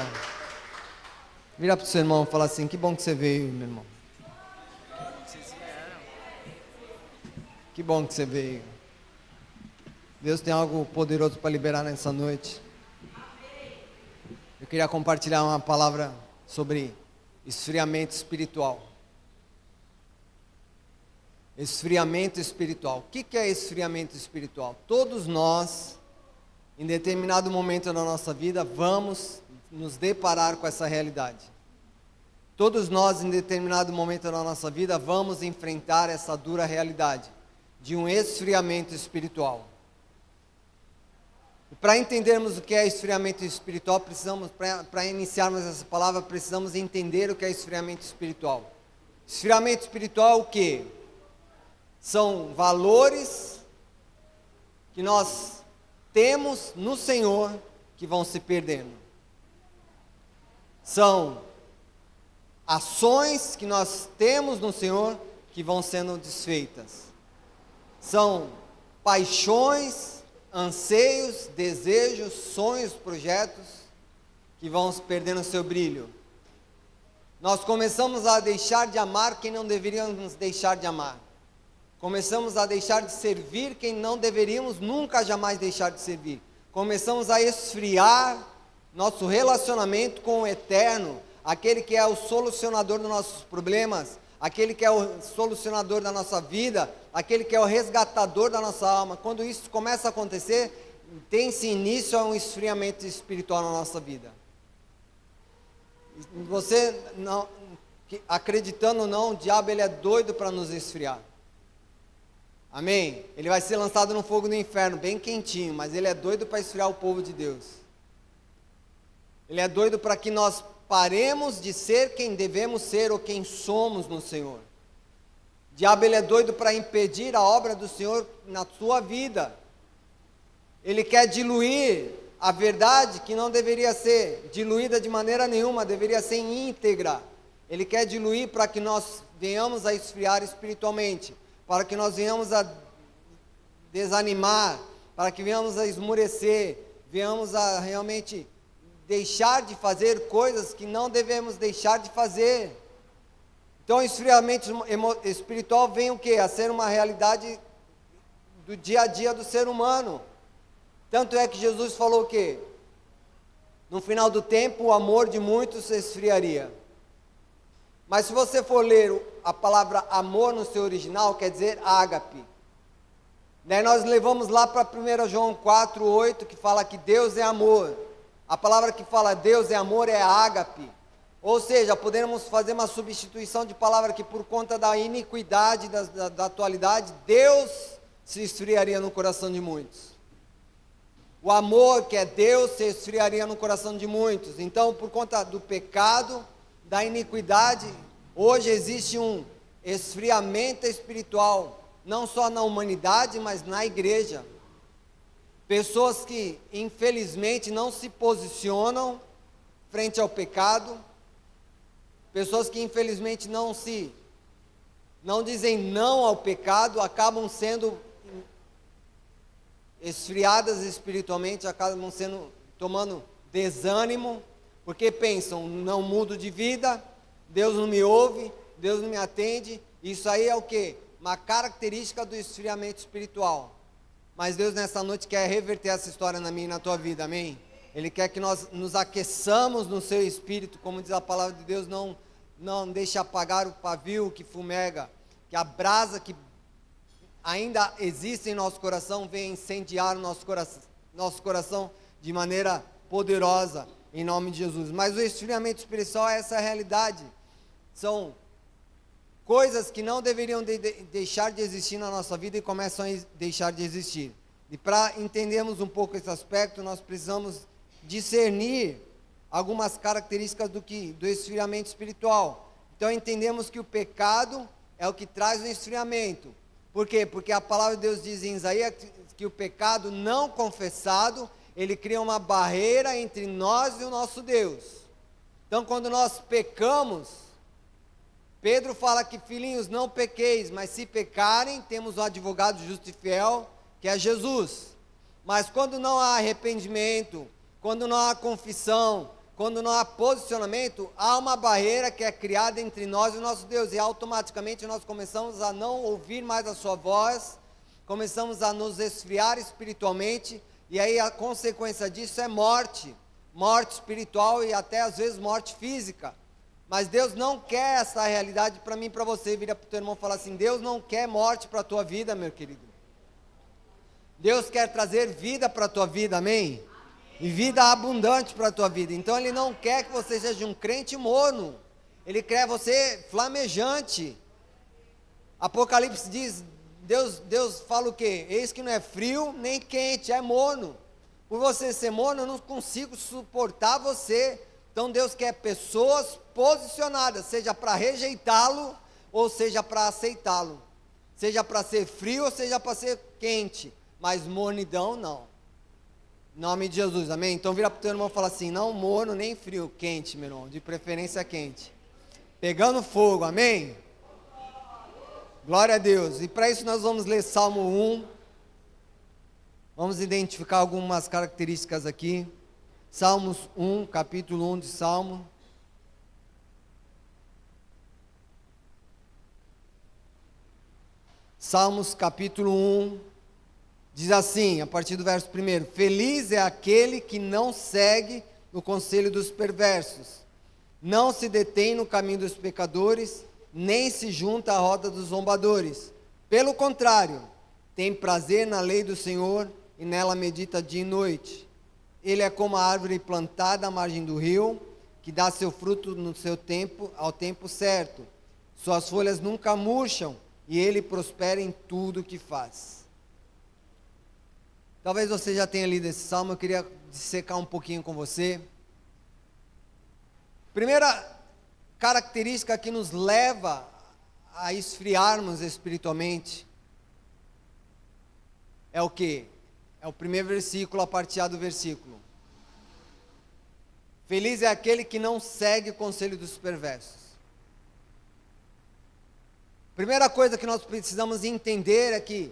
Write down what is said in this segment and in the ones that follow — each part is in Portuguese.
Aleluia. Vira para o seu irmão e fala assim: que bom que você veio, meu irmão. Que bom que você veio. Deus tem algo poderoso para liberar nessa noite. Eu queria compartilhar uma palavra sobre esfriamento espiritual. Esfriamento espiritual. O que é esfriamento espiritual? Todos nós, em determinado momento da nossa vida, vamos nos deparar com essa realidade. Todos nós, em determinado momento da nossa vida, vamos enfrentar essa dura realidade de um esfriamento espiritual. E para entendermos o que é esfriamento espiritual, para iniciarmos essa palavra, precisamos entender o que é esfriamento espiritual. Esfriamento espiritual é o quê? São valores que nós temos no Senhor que vão se perdendo. São ações que nós temos no Senhor que vão sendo desfeitas. São paixões, anseios, desejos, sonhos, projetos que vão perdendo seu brilho. Nós começamos a deixar de amar quem não deveríamos deixar de amar. Começamos a deixar de servir quem não deveríamos nunca jamais deixar de servir. Começamos a esfriar nosso relacionamento com o Eterno, aquele que é o solucionador dos nossos problemas, aquele que é o solucionador da nossa vida, aquele que é o resgatador da nossa alma. Quando isso começa a acontecer, tem-se início a um esfriamento espiritual na nossa vida. Você, não, acreditando ou não, o diabo ele é doido para nos esfriar. Amém? Ele vai ser lançado no fogo do inferno, bem quentinho, mas ele é doido para esfriar o povo de Deus. Ele é doido para que nós paremos de ser quem devemos ser ou quem somos no Senhor. O diabo ele é doido para impedir a obra do Senhor na sua vida. Ele quer diluir a verdade que não deveria ser diluída de maneira nenhuma, deveria ser íntegra. Ele quer diluir para que nós venhamos a esfriar espiritualmente, para que nós venhamos a desanimar, para que venhamos a esmurecer, venhamos a realmente deixar de fazer coisas que não devemos deixar de fazer. Então o esfriamento espiritual vem o quê? A ser uma realidade do dia a dia do ser humano. Tanto é que Jesus falou o quê? No final do tempo o amor de muitos se esfriaria. Mas se você for ler a palavra amor no seu original, quer dizer ágape. Daí nós levamos lá para 1 João 4:8, que fala que Deus é amor. A palavra que fala Deus é amor é ágape. Ou seja, podemos fazer uma substituição de palavra que por conta da iniquidade da atualidade, Deus se esfriaria no coração de muitos. O amor que é Deus se esfriaria no coração de muitos. Então, por conta do pecado, da iniquidade, hoje existe um esfriamento espiritual, não só na humanidade, mas na igreja. Pessoas que, infelizmente, não se posicionam frente ao pecado, pessoas que, infelizmente, não dizem não ao pecado, acabam sendo esfriadas espiritualmente, acabam tomando desânimo, porque pensam, não mudo de vida, Deus não me ouve, Deus não me atende. Isso aí é o quê? Uma característica do esfriamento espiritual. Mas Deus nessa noite quer reverter essa história na minha e na tua vida, amém? Ele quer que nós nos aqueçamos no seu espírito, como diz a palavra de Deus, não deixe apagar o pavio que fumega, que a brasa que ainda existe em nosso coração venha incendiar o nosso coração de maneira poderosa, em nome de Jesus. Mas o esfriamento espiritual é essa realidade, são coisas que não deveriam deixar de existir na nossa vida e começam a deixar de existir. E para entendermos um pouco esse aspecto, nós precisamos discernir algumas características do esfriamento espiritual. Então entendemos que o pecado é o que traz o esfriamento. Por quê? Porque a palavra de Deus diz em Isaías que o pecado não confessado, ele cria uma barreira entre nós e o nosso Deus. Então quando nós pecamos, Pedro fala que, filhinhos, não pequeis, mas se pecarem, temos um advogado justo e fiel, que é Jesus. Mas quando não há arrependimento, quando não há confissão, quando não há posicionamento, há uma barreira que é criada entre nós e o nosso Deus, e automaticamente nós começamos a não ouvir mais a sua voz, começamos a nos esfriar espiritualmente, e aí a consequência disso é morte espiritual e até às vezes morte física. Mas Deus não quer essa realidade para mim e para você. Vira para o teu irmão e fala assim: Deus não quer morte para a tua vida, meu querido. Deus quer trazer vida para a tua vida, amém? E vida abundante para a tua vida. Então Ele não quer que você seja um crente morno, Ele quer você flamejante. Apocalipse diz, Deus fala o quê? Eis que não é frio nem quente, é morno. Por você ser morno, eu não consigo suportar você. Então Deus quer pessoas posicionadas, seja para rejeitá-lo ou seja para aceitá-lo, seja para ser frio ou seja para ser quente, mas mornidão não. Em nome de Jesus, amém? Então vira para o teu irmão e fala assim: não morno nem frio, quente, meu irmão, de preferência quente, pegando fogo, amém? Glória a Deus. E para isso nós vamos ler Salmo 1, vamos identificar algumas características aqui. Salmos 1, capítulo 1 de Salmo. Salmos capítulo 1, diz assim, a partir do verso 1: Feliz é aquele que não segue no conselho dos perversos, não se detém no caminho dos pecadores, nem se junta à roda dos zombadores. Pelo contrário, tem prazer na lei do Senhor e nela medita dia e noite. Ele é como a árvore plantada à margem do rio, que dá seu fruto no seu tempo, ao tempo certo. Suas folhas nunca murcham, e ele prospera em tudo que faz. Talvez você já tenha lido esse salmo, eu queria dissecar um pouquinho com você. Primeira característica que nos leva a esfriarmos espiritualmente é o quê? É o primeiro versículo, a partir do versículo. Feliz é aquele que não segue o conselho dos perversos. Primeira coisa que nós precisamos entender é que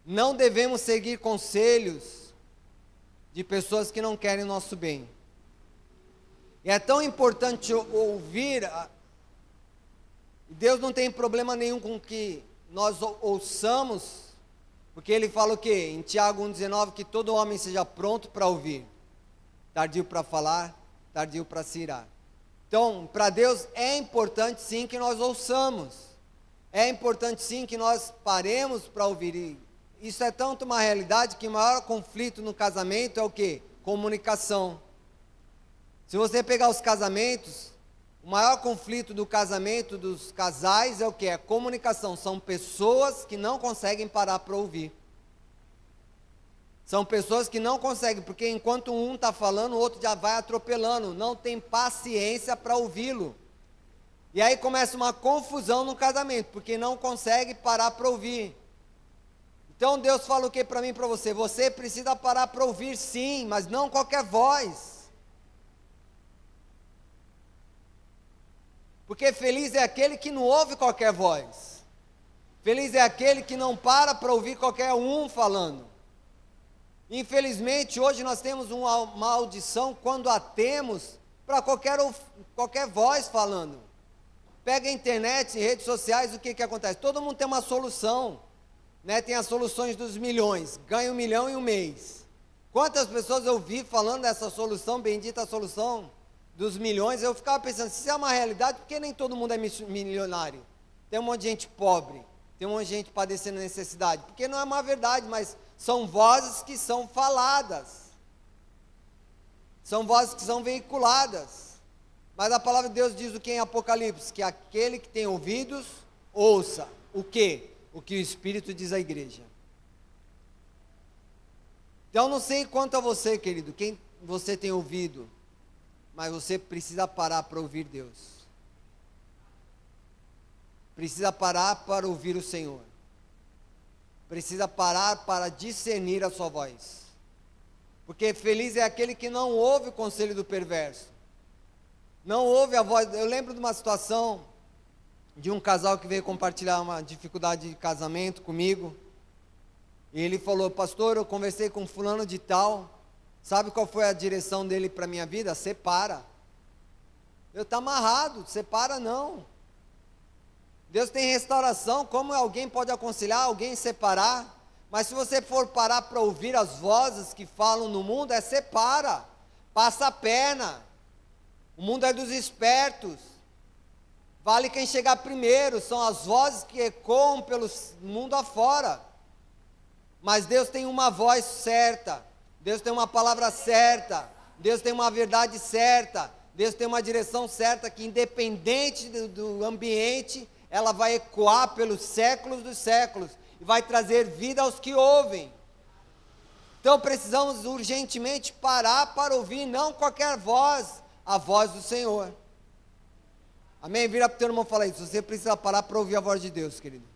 não devemos seguir conselhos de pessoas que não querem o nosso bem. E é tão importante ouvir. Deus não tem problema nenhum com que nós ouçamos, porque Ele fala o quê? Em Tiago 1,19, que todo homem seja pronto para ouvir, tardio para falar, tardio para se irar. Então, para Deus é importante sim que nós ouçamos, é importante sim que nós paremos para ouvir. E isso é tanto uma realidade que o maior conflito no casamento é o quê? Comunicação. Se você pegar os casamentos, o maior conflito do casamento dos casais é o quê? É comunicação. São pessoas que não conseguem parar para ouvir. São pessoas que não conseguem, porque enquanto um está falando, o outro já vai atropelando, não tem paciência para ouvi-lo. E aí começa uma confusão no casamento, porque não consegue parar para ouvir. Então Deus fala o que para mim e para você? Você precisa parar para ouvir sim, mas não qualquer voz. Porque feliz é aquele que não ouve qualquer voz. Feliz é aquele que não para ouvir qualquer um falando. Infelizmente, hoje nós temos uma audição, quando a temos, para qualquer voz falando. Pega a internet, redes sociais, o que acontece? Todo mundo tem uma solução, né? Tem as soluções dos milhões, ganha 1 milhão em um mês. Quantas pessoas eu vi falando dessa solução, bendita solução dos milhões? Eu ficava pensando, se isso é uma realidade, por que nem todo mundo é milionário? Tem um monte de gente pobre, tem um monte de gente padecendo necessidade, porque não é uma verdade, mas são vozes que são faladas, são vozes que são veiculadas. Mas a palavra de Deus diz o que em Apocalipse? Que aquele que tem ouvidos, ouça. O quê? O que o Espírito diz à igreja. Então não sei quanto a você, querido, quem você tem ouvido, mas você precisa parar para ouvir Deus. Precisa parar para ouvir o Senhor. Precisa parar para discernir a sua voz. Porque feliz é aquele que não ouve o conselho do perverso. Não ouve a voz. Eu lembro de uma situação de um casal que veio compartilhar uma dificuldade de casamento comigo. E ele falou: pastor, eu conversei com fulano de tal, Sabe qual foi a direção dele para a minha vida? Separa. Eu estou amarrado, separa não. Deus tem restauração, como alguém pode aconselhar alguém separar? Mas se você for parar para ouvir as vozes que falam no mundo, separa, passa a perna. O mundo é dos espertos. Vale quem chegar primeiro, são as vozes que ecoam pelo mundo afora. Mas Deus tem uma voz certa, Deus tem uma palavra certa, Deus tem uma verdade certa, Deus tem uma direção certa que independente do ambiente, ela vai ecoar pelos séculos dos séculos e vai trazer vida aos que ouvem. Então precisamos urgentemente parar para ouvir não qualquer voz, a voz do Senhor. Amém? Vira para o teu irmão e fala isso, você precisa parar para ouvir a voz de Deus, querido.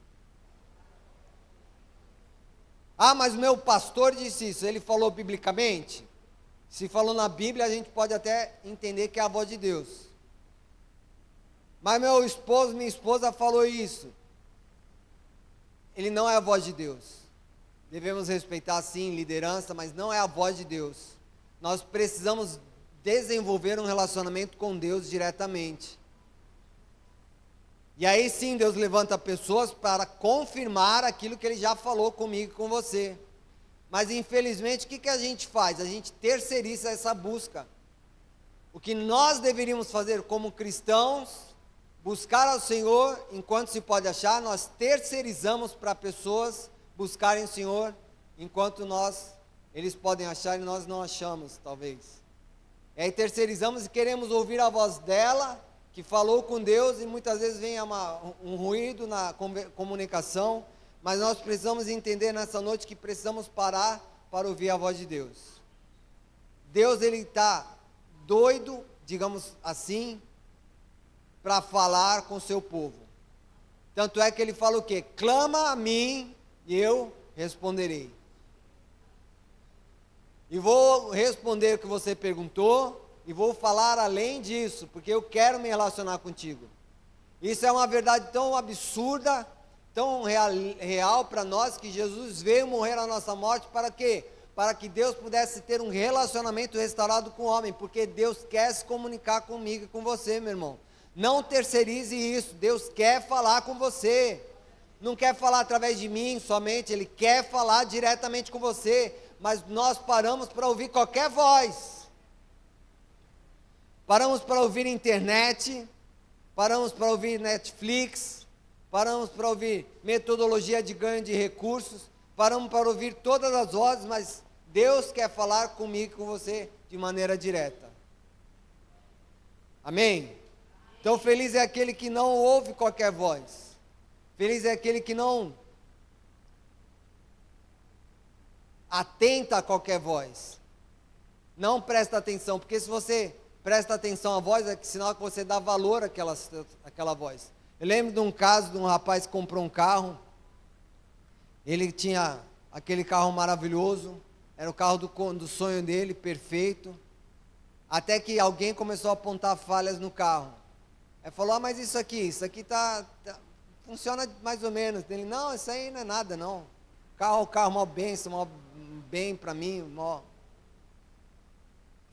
Ah, mas o meu pastor disse isso, ele falou biblicamente? Se falou na Bíblia, a gente pode até entender que é a voz de Deus. Mas meu esposo, minha esposa falou isso. Ele não é a voz de Deus. Devemos respeitar sim liderança, mas não é a voz de Deus. Nós precisamos desenvolver um relacionamento com Deus diretamente. E aí sim Deus levanta pessoas para confirmar aquilo que Ele já falou comigo e com você. Mas infelizmente o que a gente faz? A gente terceiriza essa busca. O que nós deveríamos fazer como cristãos, buscar ao Senhor enquanto se pode achar, nós terceirizamos para pessoas buscarem o Senhor enquanto eles podem achar e nós não achamos, talvez. E aí terceirizamos e queremos ouvir a voz dela, que falou com Deus, e muitas vezes vem um ruído na comunicação, mas nós precisamos entender nessa noite que precisamos parar para ouvir a voz de Deus. Deus, Ele está doido, digamos assim, para falar com o seu povo. Tanto é que Ele fala o quê? Clama a mim e eu responderei. E vou responder o que você perguntou, e vou falar além disso, porque eu quero me relacionar contigo. Isso é uma verdade tão absurda, tão real para nós, que Jesus veio morrer a nossa morte para quê? Para que Deus pudesse ter um relacionamento restaurado com o homem, porque Deus quer se comunicar comigo e com você, meu irmão. Não terceirize isso, Deus quer falar com você. Não quer falar através de mim somente, Ele quer falar diretamente com você, mas nós paramos para ouvir qualquer voz. Paramos para ouvir internet, paramos para ouvir Netflix, paramos para ouvir metodologia de ganho de recursos, paramos para ouvir todas as vozes, mas Deus quer falar comigo e com você de maneira direta. Amém? Então feliz é aquele que não ouve qualquer voz, feliz é aquele que não atenta a qualquer voz, não presta atenção, porque se você presta atenção à voz, é sinal que você dá valor àquela voz. Eu lembro de um caso de um rapaz que comprou um carro, ele tinha aquele carro maravilhoso, era o carro do sonho dele, perfeito, até que alguém começou a apontar falhas no carro. Ele falou, mas isso aqui funciona mais ou menos. Ele, não, isso aí não é nada não, carro, mó bênção, mó bem para mim,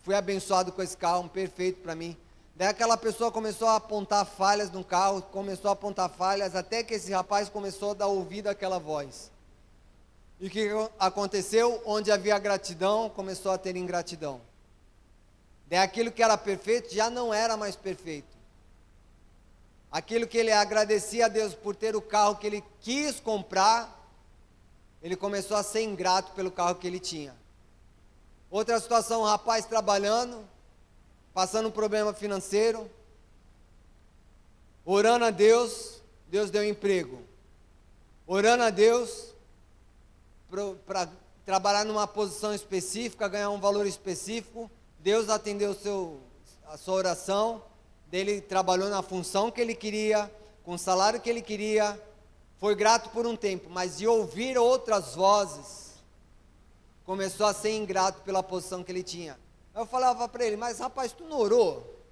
fui abençoado com esse carro, perfeito para mim. Daí aquela pessoa começou a apontar falhas no carro, até que esse rapaz começou a dar ouvido àquela voz. E o que aconteceu? Onde havia gratidão, começou a ter ingratidão. Daí aquilo que era perfeito já não era mais perfeito. Aquilo que ele agradecia a Deus por ter o carro que ele quis comprar, ele começou a ser ingrato pelo carro que ele tinha. Outra situação, um rapaz trabalhando, passando um problema financeiro, orando a Deus, Deus deu emprego. Orando a Deus, para trabalhar numa posição específica, ganhar um valor específico, Deus atendeu a sua oração, dele trabalhou na função que ele queria, com o salário que ele queria, foi grato por um tempo, mas de ouvir outras vozes, começou a ser ingrato pela posição que ele tinha. Eu falava para ele, mas rapaz, tu não orou?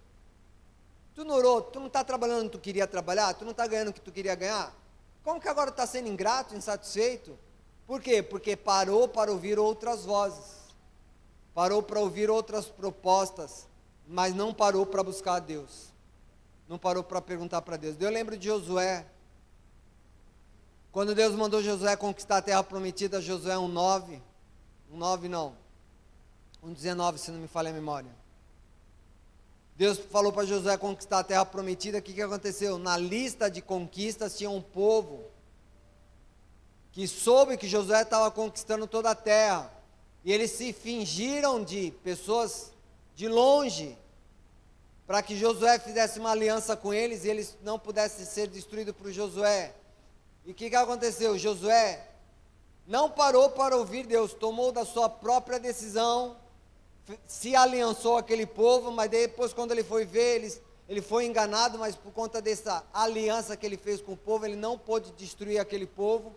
Tu não está trabalhando onde tu queria trabalhar? Tu não está ganhando o que tu queria ganhar? Como que agora está sendo ingrato, insatisfeito? Por quê? Porque parou para ouvir outras vozes. parou para ouvir outras propostas, mas não parou para buscar a Deus, não parou para perguntar para Deus. Eu lembro de Josué, quando Deus mandou Josué conquistar a terra prometida, Josué 1:9, 1:19, se não me falha a memória. Deus falou para Josué conquistar a terra prometida. O que aconteceu? Na lista de conquistas tinha um povo que soube que Josué estava conquistando toda a terra, e eles se fingiram de pessoas de longe, para que Josué fizesse uma aliança com eles, e eles não pudessem ser destruídos por Josué. E o que aconteceu? Josué não parou para ouvir Deus, tomou da sua própria decisão, se aliançou aquele povo, mas depois quando ele foi ver, ele foi enganado, mas por conta dessa aliança que ele fez com o povo, ele não pôde destruir aquele povo,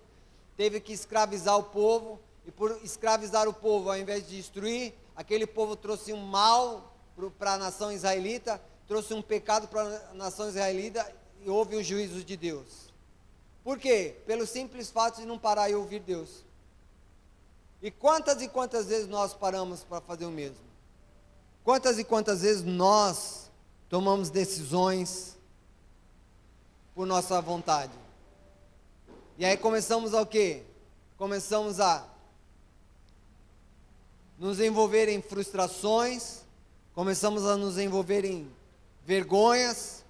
teve que escravizar o povo, e por escravizar o povo, ao invés de destruir, aquele povo trouxe um mal para a nação israelita, trouxe um pecado para a nação israelita, e houve o juízo de Deus. Por quê? Pelo simples fato de não parar e ouvir Deus. E quantas vezes nós paramos para fazer o mesmo? Quantas e quantas vezes nós tomamos decisões por nossa vontade? E aí começamos a o quê? Começamos a nos envolver em frustrações, começamos a nos envolver em vergonhas,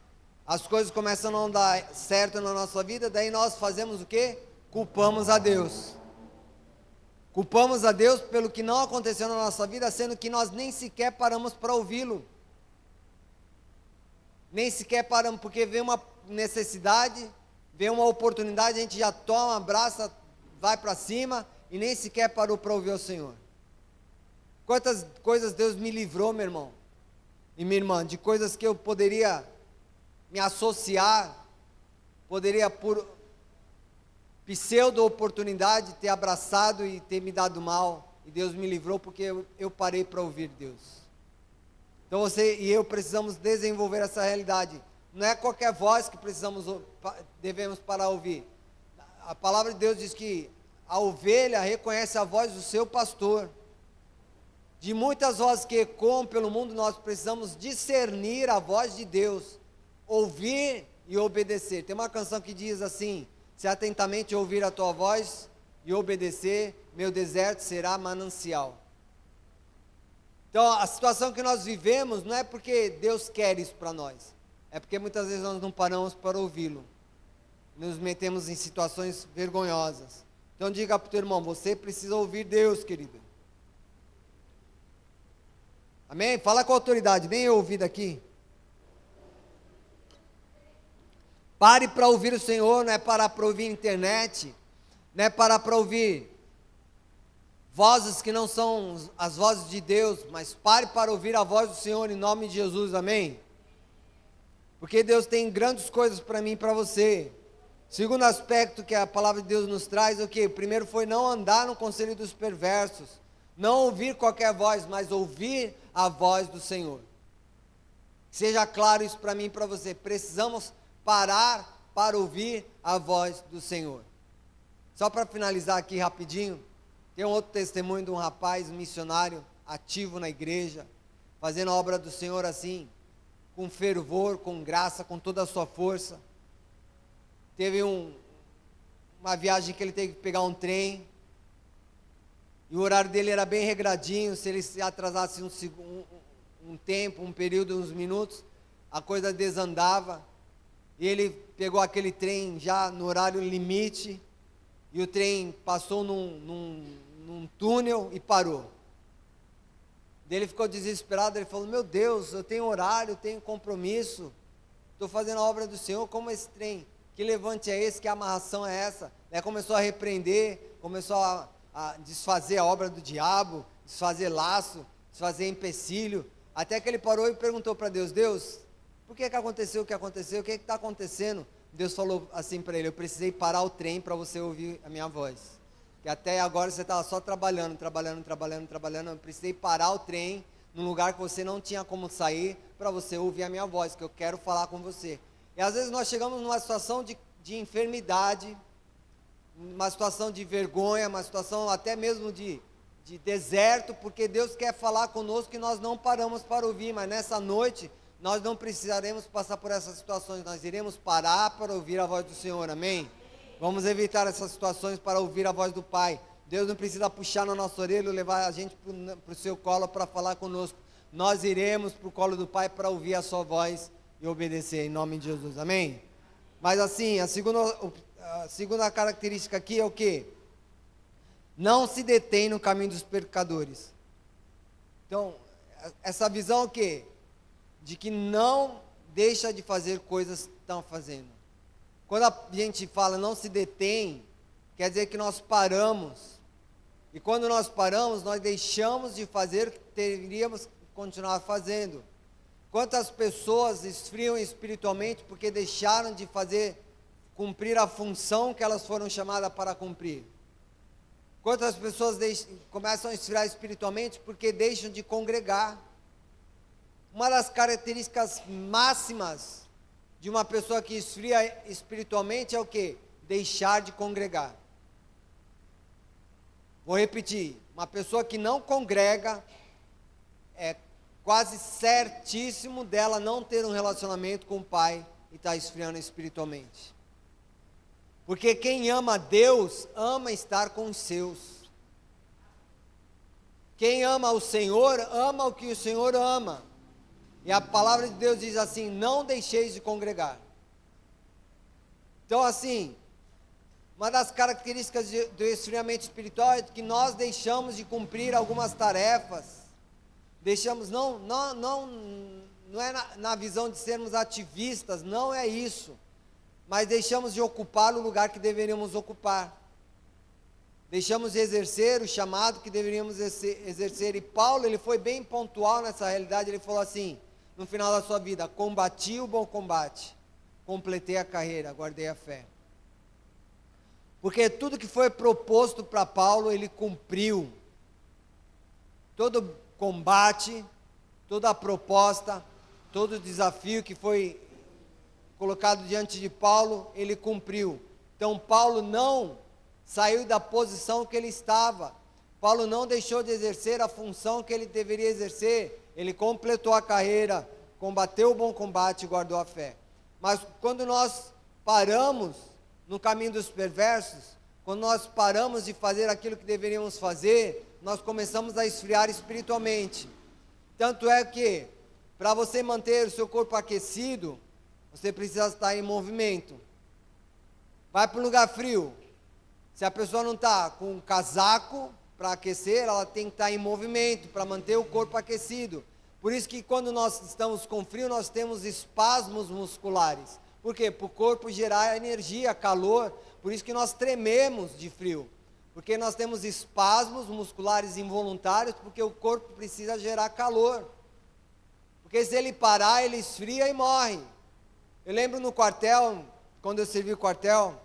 as coisas começam a não dar certo na nossa vida, daí nós fazemos o quê? Culpamos a Deus. Culpamos a Deus pelo que não aconteceu na nossa vida, sendo que nós nem sequer paramos para ouvi-lo. Nem sequer paramos, porque vem uma necessidade, vem uma oportunidade, a gente já toma, abraça, vai para cima, e nem sequer parou para ouvir o Senhor. Quantas coisas Deus me livrou, meu irmão e minha irmã, de coisas que eu poderia me associar, poderia por pseudo-oportunidade ter abraçado e ter me dado mal, e Deus me livrou porque eu parei para ouvir Deus. Então você e eu precisamos desenvolver essa realidade. Não é qualquer voz que devemos parar a ouvir. A palavra de Deus diz que a ovelha reconhece a voz do seu pastor. De muitas vozes que ecoam pelo mundo, nós precisamos discernir a voz de Deus, ouvir e obedecer. Tem uma canção que diz assim: se atentamente ouvir a tua voz e obedecer, meu deserto será manancial. Então, a situação que nós vivemos não é porque Deus quer isso para nós, é porque muitas vezes nós não paramos para ouvi-lo, nos metemos em situações vergonhosas. Então diga para o teu irmão: você precisa ouvir Deus, querido. Amém? Fala com autoridade, nem eu ouvi daqui. Pare para ouvir o Senhor, não é parar para ouvir internet, não é parar para ouvir vozes que não são as vozes de Deus, mas pare para ouvir a voz do Senhor em nome de Jesus, amém? Porque Deus tem grandes coisas para mim e para você. Segundo aspecto que a palavra de Deus nos traz, o que? Primeiro foi não andar no conselho dos perversos, não ouvir qualquer voz, mas ouvir a voz do Senhor. Seja claro isso para mim e para você, precisamos parar para ouvir a voz do Senhor. Só para finalizar aqui rapidinho, tem um outro testemunho de um rapaz, um missionário, ativo na igreja, fazendo a obra do Senhor assim, com fervor, com graça, com toda a sua força. Teve uma viagem que ele teve que pegar um trem, e o horário dele era bem regradinho. Se ele se atrasasse um tempo, um período, uns minutos, a coisa desandava. E ele pegou aquele trem já no horário limite, e o trem passou num túnel e parou. Daí ele ficou desesperado, ele falou: meu Deus, eu tenho horário, eu tenho compromisso, estou fazendo a obra do Senhor, como esse trem? Que levante é esse? Que amarração é essa? Daí começou a repreender, começou a desfazer a obra do diabo, desfazer laço, desfazer empecilho, até que ele parou e perguntou para Deus: Deus, por que aconteceu o que aconteceu? O que está acontecendo? Deus falou assim para ele: eu precisei parar o trem para você ouvir a minha voz, que até agora você estava só trabalhando, eu precisei parar o trem num lugar que você não tinha como sair, para você ouvir a minha voz, que eu quero falar com você. E às vezes nós chegamos numa situação de enfermidade, uma situação de vergonha, uma situação até mesmo de de deserto, porque Deus quer falar conosco e nós não paramos para ouvir, mas nessa noite nós não precisaremos passar por essas situações, nós iremos parar para ouvir a voz do Senhor, amém? Vamos evitar essas situações para ouvir a voz do Pai. Deus não precisa puxar na nossa orelha, levar a gente para o seu colo para falar conosco. Nós iremos para o colo do Pai para ouvir a sua voz e obedecer, em nome de Jesus, amém? Mas assim, a segunda característica aqui é o quê? Não se detém no caminho dos pecadores. Então, essa visão é o quê? De que não deixa de fazer coisas que estão fazendo. Quando a gente fala não se detém, quer dizer que nós paramos. E quando nós paramos, nós deixamos de fazer o que deveríamos continuar fazendo. Quantas pessoas esfriam espiritualmente porque deixaram de cumprir a função que elas foram chamadas para cumprir? Quantas pessoas começam a esfriar espiritualmente porque deixam de congregar? Uma das características máximas de uma pessoa que esfria espiritualmente é o quê? Deixar de congregar. Vou repetir, uma pessoa que não congrega, é quase certíssimo dela não ter um relacionamento com o Pai e estar esfriando espiritualmente. Porque quem ama Deus, ama estar com os seus. Quem ama o Senhor, ama o que o Senhor ama. E a palavra de Deus diz assim, não deixeis de congregar. Então assim, uma das características do esfriamento espiritual é que nós deixamos de cumprir algumas tarefas. Deixamos, não é na visão de sermos ativistas, não é isso. Mas deixamos de ocupar o lugar que deveríamos ocupar. Deixamos de exercer o chamado que deveríamos exercer. E Paulo, ele foi bem pontual nessa realidade, ele falou assim, no final da sua vida, combati o bom combate, completei a carreira, guardei a fé. Porque tudo que foi proposto para Paulo, ele cumpriu. Todo combate, toda a proposta, todo desafio que foi colocado diante de Paulo, ele cumpriu. Então Paulo não saiu da posição que ele estava. Paulo não deixou de exercer a função que ele deveria exercer. Ele completou a carreira, combateu o bom combate e guardou a fé. Mas quando nós paramos no caminho dos perversos, quando nós paramos de fazer aquilo que deveríamos fazer, nós começamos a esfriar espiritualmente. Tanto é que, para você manter o seu corpo aquecido, você precisa estar em movimento. Vai para um lugar frio. Se a pessoa não está com um casaco para aquecer, ela tem que estar em movimento para manter o corpo aquecido. Por isso que quando nós estamos com frio, nós temos espasmos musculares. Por quê? Para o corpo gerar energia, calor. Por isso que nós trememos de frio. Porque nós temos espasmos musculares involuntários, porque o corpo precisa gerar calor. Porque se ele parar, ele esfria e morre. Eu lembro no quartel, quando eu servi o quartel,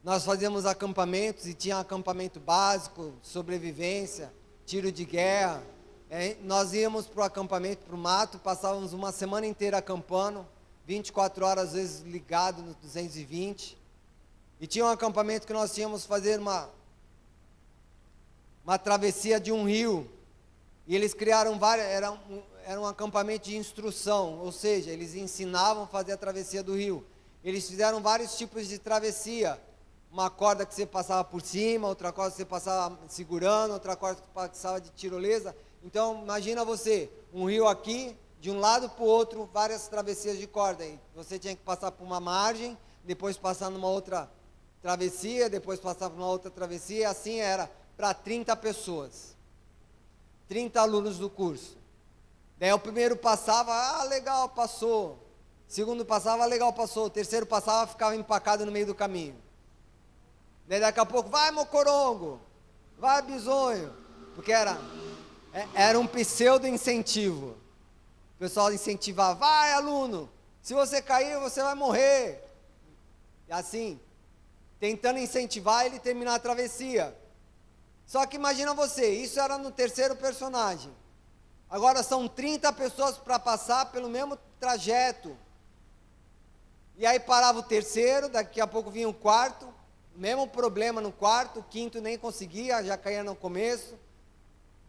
nós fazíamos acampamentos e tinha acampamento básico, sobrevivência, tiro de guerra. Nós íamos para o acampamento, para o mato, passávamos uma semana inteira acampando, 24 horas às vezes ligado no 220. E tinha um acampamento que nós tínhamos que fazer uma travessia de um rio. E eles criaram era um acampamento de instrução, ou seja, eles ensinavam a fazer a travessia do rio. Eles fizeram vários tipos de travessia. Uma corda que você passava por cima, outra corda que você passava segurando, outra corda que passava de tirolesa. Então, imagina você, um rio aqui, de um lado para o outro, várias travessias de corda. E você tinha que passar por uma margem, depois passar numa outra travessia, depois passar por uma outra travessia, e assim era para 30 pessoas. 30 alunos do curso. Daí o primeiro passava, legal, passou. O segundo passava, legal, passou. O terceiro passava, ficava empacado no meio do caminho. Daí daqui a pouco, vai mocorongo, vai bisonho. Porque era um pseudo-incentivo. O pessoal incentivava, vai aluno, se você cair, você vai morrer. E assim, tentando incentivar ele a terminar a travessia. Só que imagina você, isso era no terceiro personagem. Agora são 30 pessoas para passar pelo mesmo trajeto. E aí parava o terceiro, daqui a pouco vinha o quarto, mesmo problema no quarto, o quinto nem conseguia, já caía no começo.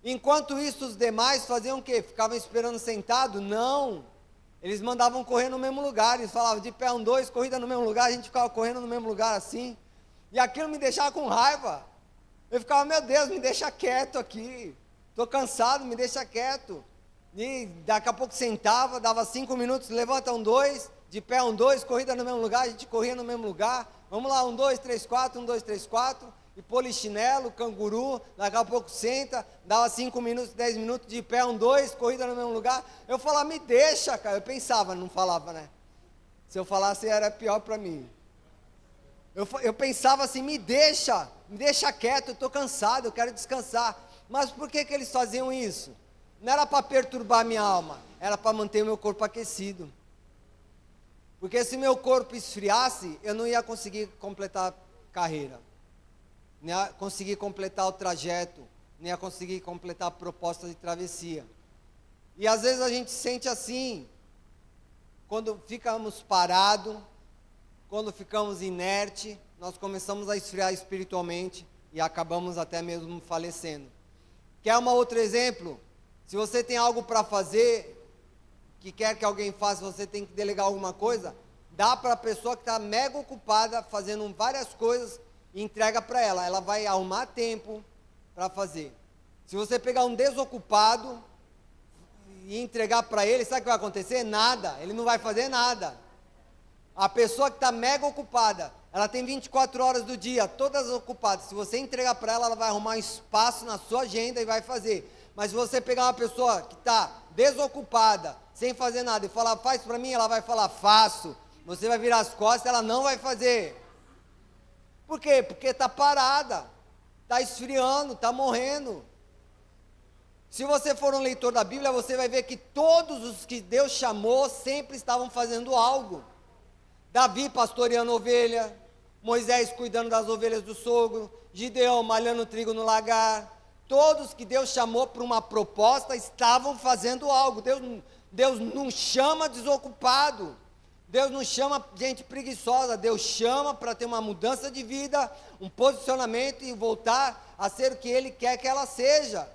Enquanto isso, os demais faziam o quê? Ficavam esperando sentado? Não. Eles mandavam correr no mesmo lugar, eles falavam de pé 1, 2, corrida no mesmo lugar, a gente ficava correndo no mesmo lugar assim. E aquilo me deixava com raiva. Eu ficava, meu Deus, me deixa quieto aqui. Estou cansado, me deixa quieto. E daqui a pouco sentava, dava 5 minutos, levanta 1, 2, de pé 1, 2, corrida no mesmo lugar, a gente corria no mesmo lugar. Vamos lá, 1, 2, 3, 4, 1, 2, 3, 4. E polichinelo, canguru, daqui a pouco senta, dava 5 minutos, 10 minutos, de pé 1, 2, corrida no mesmo lugar. Eu falava, me deixa, cara. Eu pensava, não falava, né? Se eu falasse era pior para mim. Eu pensava assim, me deixa quieto, eu estou cansado, eu quero descansar. Mas por que eles faziam isso? Não era para perturbar a minha alma, era para manter o meu corpo aquecido. Porque se meu corpo esfriasse, eu não ia conseguir completar a carreira, não ia conseguir completar o trajeto, não ia conseguir completar a proposta de travessia. E às vezes a gente sente assim, quando ficamos parados, quando ficamos inertes, nós começamos a esfriar espiritualmente e acabamos até mesmo falecendo. Quer um outro exemplo? Se você tem algo para fazer, que quer que alguém faça, você tem que delegar alguma coisa, dá para a pessoa que está mega ocupada, fazendo várias coisas, e entrega para ela. Ela vai arrumar tempo para fazer. Se você pegar um desocupado e entregar para ele, sabe o que vai acontecer? Nada, ele não vai fazer nada. A pessoa que está mega ocupada, ela tem 24 horas do dia, todas ocupadas. Se você entregar para ela, ela vai arrumar um espaço na sua agenda e vai fazer. Mas se você pegar uma pessoa que está desocupada, sem fazer nada, e falar, faz para mim, ela vai falar, faço. Você vai virar as costas, ela não vai fazer. Por quê? Porque está parada, está esfriando, está morrendo. Se você for um leitor da Bíblia, você vai ver que todos os que Deus chamou sempre estavam fazendo algo. Davi pastoreando ovelha, Moisés cuidando das ovelhas do sogro, Gideão malhando trigo no lagar. Todos que Deus chamou para uma proposta estavam fazendo algo. Deus não chama desocupado, Deus não chama gente preguiçosa, Deus chama para ter uma mudança de vida, um posicionamento e voltar a ser o que Ele quer que ela seja.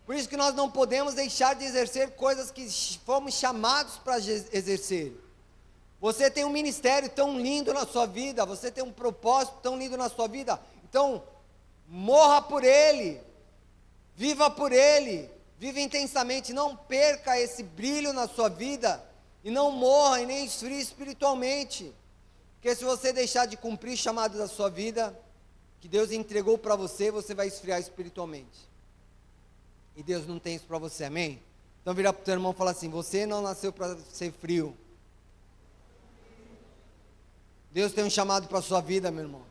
Por isso que nós não podemos deixar de exercer coisas que fomos chamados para exercer. Você tem um ministério tão lindo na sua vida, você tem um propósito tão lindo na sua vida, então morra por ele, viva por ele, viva intensamente, não perca esse brilho na sua vida, e não morra e nem esfrie espiritualmente, porque se você deixar de cumprir o chamado da sua vida, que Deus entregou para você, você vai esfriar espiritualmente, e Deus não tem isso para você, amém? Então vira para o teu irmão e fala assim, você não nasceu para ser frio, Deus tem um chamado para a sua vida, meu irmão.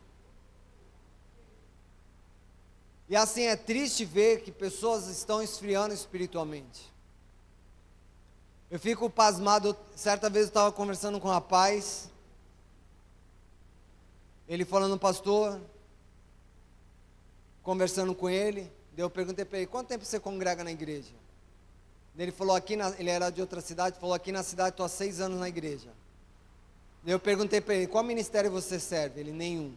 E assim, é triste ver que pessoas estão esfriando espiritualmente. Eu fico pasmado, certa vez eu estava conversando com um rapaz, ele falando, pastor, conversando com ele, daí eu perguntei para ele, quanto tempo você congrega na igreja? Ele falou, ele era de outra cidade, falou, aqui na cidade estou há 6 anos na igreja. Eu perguntei para ele, qual ministério você serve? Ele, nenhum.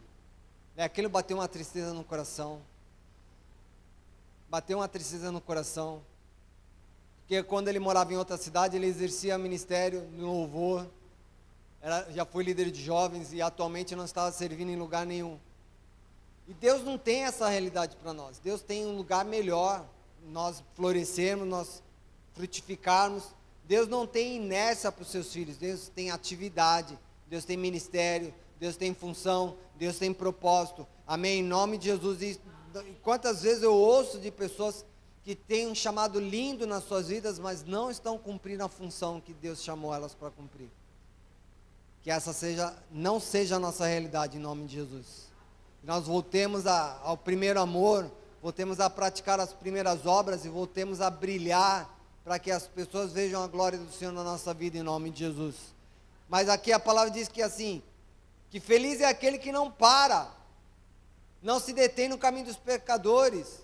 Aquilo bateu uma tristeza no coração. Bateu uma tristeza no coração. Porque quando ele morava em outra cidade, ele exercia ministério no louvor. Já foi líder de jovens e atualmente não estava servindo em lugar nenhum. E Deus não tem essa realidade para nós. Deus tem um lugar melhor. Nós florescermos, nós frutificarmos. Deus não tem inércia para os seus filhos. Deus tem atividade. Deus tem ministério, Deus tem função, Deus tem propósito, amém, em nome de Jesus. E quantas vezes eu ouço de pessoas que têm um chamado lindo nas suas vidas, mas não estão cumprindo a função que Deus chamou elas para cumprir. Que essa não seja a nossa realidade, em nome de Jesus. Que nós voltemos ao primeiro amor, voltemos a praticar as primeiras obras e voltemos a brilhar, para que as pessoas vejam a glória do Senhor na nossa vida, em nome de Jesus. Mas aqui a palavra diz que assim, que feliz é aquele que não para, não se detém no caminho dos pecadores.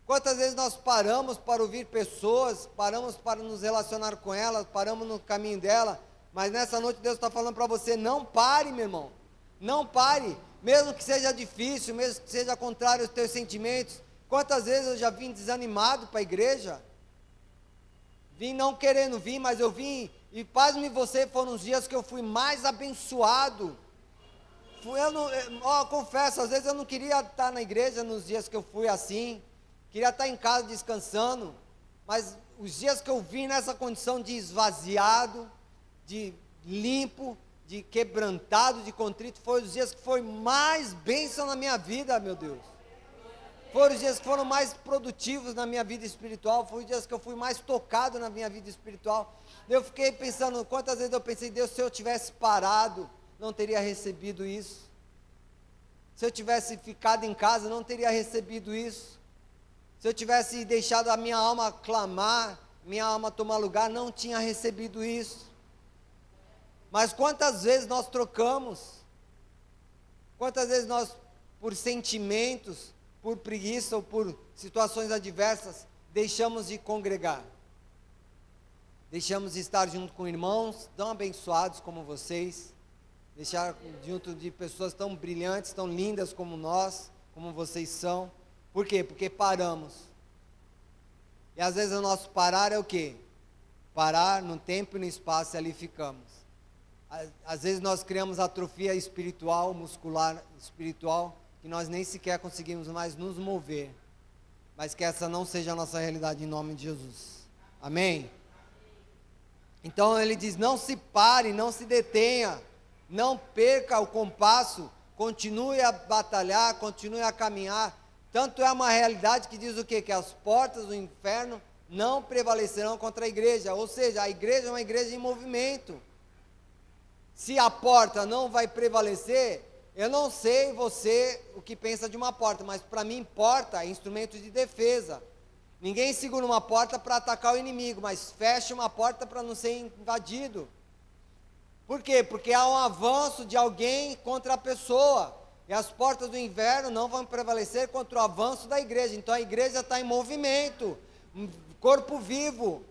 Quantas vezes nós paramos para ouvir pessoas, paramos para nos relacionar com elas, paramos no caminho dela, mas nessa noite Deus está falando para você, não pare, meu irmão, não pare, mesmo que seja difícil, mesmo que seja contrário aos teus sentimentos. Quantas vezes eu já vim desanimado para a igreja? Vim não querendo vir, mas eu vim, e pasme você, foram os dias que eu fui mais abençoado. Confesso, às vezes eu não queria estar na igreja nos dias que eu fui assim, queria estar em casa descansando, mas os dias que eu vim nessa condição de esvaziado, de limpo, de quebrantado, de contrito, foram os dias que foi mais bênção na minha vida, meu Deus. Foram os dias que foram mais produtivos na minha vida espiritual, foram os dias que eu fui mais tocado na minha vida espiritual. Eu fiquei pensando, quantas vezes eu pensei, Deus, se eu tivesse parado, não teria recebido isso. Se eu tivesse ficado em casa, não teria recebido isso. Se eu tivesse deixado a minha alma clamar, minha alma tomar lugar, não tinha recebido isso. Mas quantas vezes nós trocamos? Quantas vezes nós, por sentimentos, por preguiça ou por situações adversas, deixamos de congregar? Deixamos de estar junto com irmãos tão abençoados como vocês, deixar junto de pessoas tão brilhantes, tão lindas como nós, como vocês são. Por quê? Porque paramos. E às vezes o nosso parar é o quê? Parar no tempo e no espaço, e ali ficamos. Às vezes nós criamos atrofia espiritual, muscular espiritual, que nós nem sequer conseguimos mais nos mover. Mas que essa não seja a nossa realidade em nome de Jesus. Amém? Então ele diz, não se pare, não se detenha, não perca o compasso, continue a batalhar, continue a caminhar. Tanto é uma realidade que diz o quê? Que as portas do inferno não prevalecerão contra a igreja. Ou seja, a igreja é uma igreja em movimento. Se a porta não vai prevalecer, eu não sei você o que pensa de uma porta, mas para mim porta é instrumento de defesa. Ninguém segura uma porta para atacar o inimigo, mas fecha uma porta para não ser invadido. Por quê? Porque há um avanço de alguém contra a pessoa. E as portas do inferno não vão prevalecer contra o avanço da igreja. Então a igreja está em movimento, corpo vivo.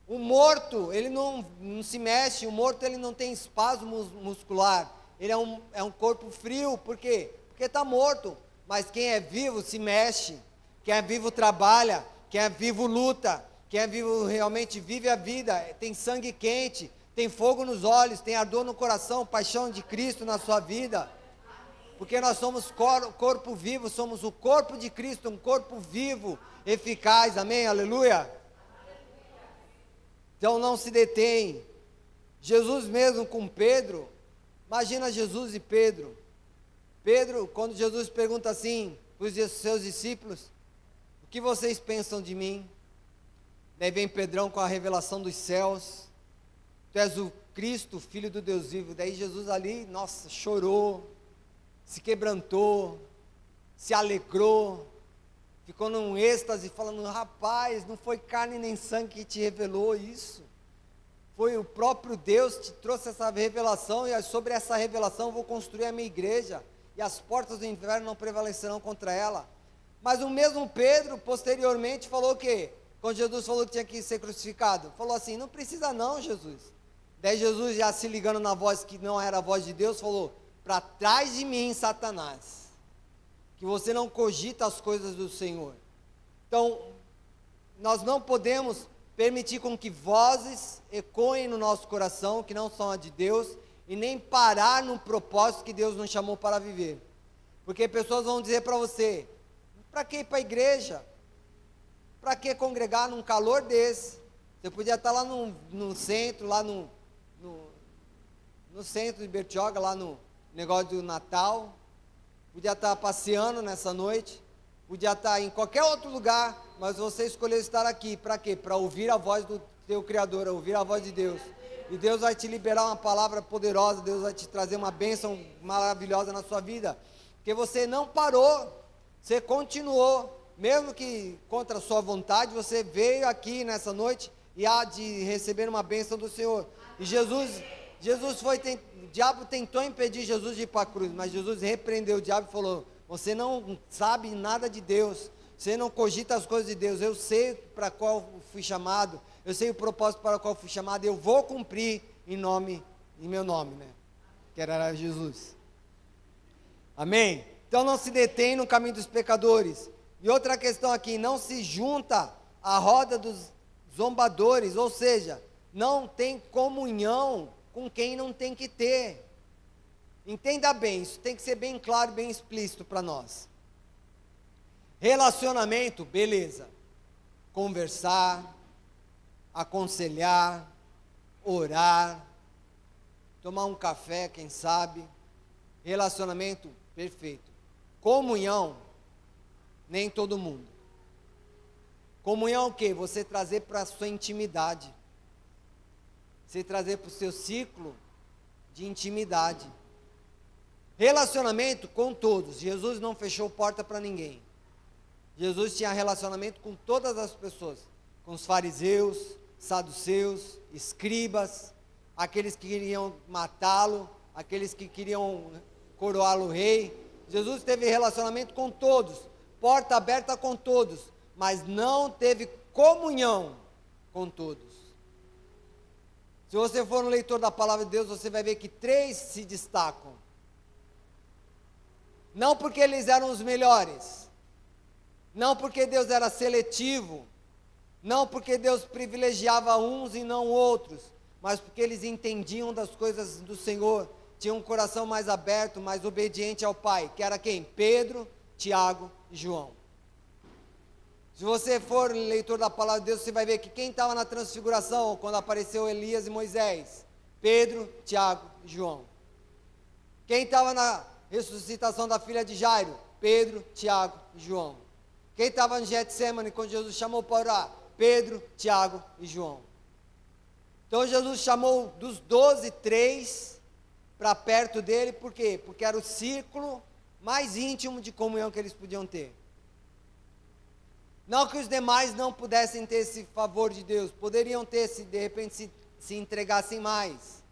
O morto, ele não se mexe, o morto ele não tem espasmo muscular. Ele é um corpo frio, por quê? Porque está morto. Mas quem é vivo se mexe. Quem é vivo trabalha, quem é vivo luta, quem é vivo realmente vive a vida, tem sangue quente, tem fogo nos olhos, tem ardor no coração, paixão de Cristo na sua vida, porque nós somos corpo vivo, somos o corpo de Cristo, um corpo vivo, eficaz, amém, aleluia. Então não se detém. Jesus mesmo com Pedro, imagina Jesus e Pedro. Pedro, quando Jesus pergunta assim para os seus discípulos, o que vocês pensam de mim? Daí vem Pedrão com a revelação dos céus, tu és o Cristo, Filho do Deus vivo. Daí Jesus ali, nossa, chorou, se quebrantou, se alegrou, ficou num êxtase, falando, rapaz, não foi carne nem sangue que te revelou isso, foi o próprio Deus que te trouxe essa revelação, e sobre essa revelação eu vou construir a minha igreja, e as portas do inferno não prevalecerão contra ela. Mas o mesmo Pedro, posteriormente, falou o quê? Quando Jesus falou que tinha que ser crucificado, falou assim, não precisa não, Jesus. Daí Jesus, já se ligando na voz que não era a voz de Deus, falou, para trás de mim, Satanás, que você não cogita as coisas do Senhor. Então, nós não podemos permitir com que vozes ecoem no nosso coração, que não são a de Deus, e nem parar no propósito que Deus nos chamou para viver. Porque pessoas vão dizer para você, para que ir para a igreja? Para que congregar num calor desse? Você podia estar lá no centro, lá no centro de Bertioga, lá no negócio do Natal, podia estar passeando nessa noite, podia estar em qualquer outro lugar, mas você escolheu estar aqui, para quê? Para ouvir a voz do teu Criador, ouvir a voz de Deus, e Deus vai te liberar uma palavra poderosa, Deus vai te trazer uma bênção maravilhosa na sua vida, porque você não parou, você continuou, mesmo que contra a sua vontade, você veio aqui nessa noite, e há de receber uma bênção do Senhor, e o diabo tentou impedir Jesus de ir para a cruz, mas Jesus repreendeu o diabo e falou, você não sabe nada de Deus, você não cogita as coisas de Deus, eu sei para qual fui chamado, eu sei o propósito para o qual fui chamado, eu vou cumprir em meu nome, né, que era Jesus. Amém? Então não se detém no caminho dos pecadores. E outra questão aqui, não se junta à roda dos zombadores, ou seja, não tem comunhão com quem não tem que ter. Entenda bem, isso tem que ser bem claro, bem explícito para nós. Relacionamento, beleza. Conversar, aconselhar, orar, tomar um café, quem sabe. Relacionamento, perfeito. Comunhão, nem todo mundo. Comunhão é o quê? Você trazer para a sua intimidade. Você trazer para o seu ciclo de intimidade. Relacionamento com todos. Jesus não fechou porta para ninguém. Jesus tinha relacionamento com todas as pessoas. Com os fariseus, saduceus, escribas, aqueles que queriam matá-lo, aqueles que queriam coroá-lo rei. Jesus teve relacionamento com todos, porta aberta com todos, mas não teve comunhão com todos. Se você for um leitor da palavra de Deus, você vai ver que 3 se destacam. Não porque eles eram os melhores, não porque Deus era seletivo, não porque Deus privilegiava uns e não outros, mas porque eles entendiam das coisas do Senhor, tinham um coração mais aberto, mais obediente ao Pai, que era quem? Pedro, Tiago e João. Se você for leitor da palavra de Deus, você vai ver que quem estava na transfiguração, quando apareceu Elias e Moisés? Pedro, Tiago e João. Quem estava na ressuscitação da filha de Jairo? Pedro, Tiago e João. Quem estava em Getsemane, quando Jesus chamou para orar? Pedro, Tiago e João. Então Jesus chamou dos 12, 3 para perto dele, por quê? Porque era o círculo mais íntimo de comunhão que eles podiam ter. Não que os demais não pudessem ter esse favor de Deus, poderiam ter se de repente se entregassem mais,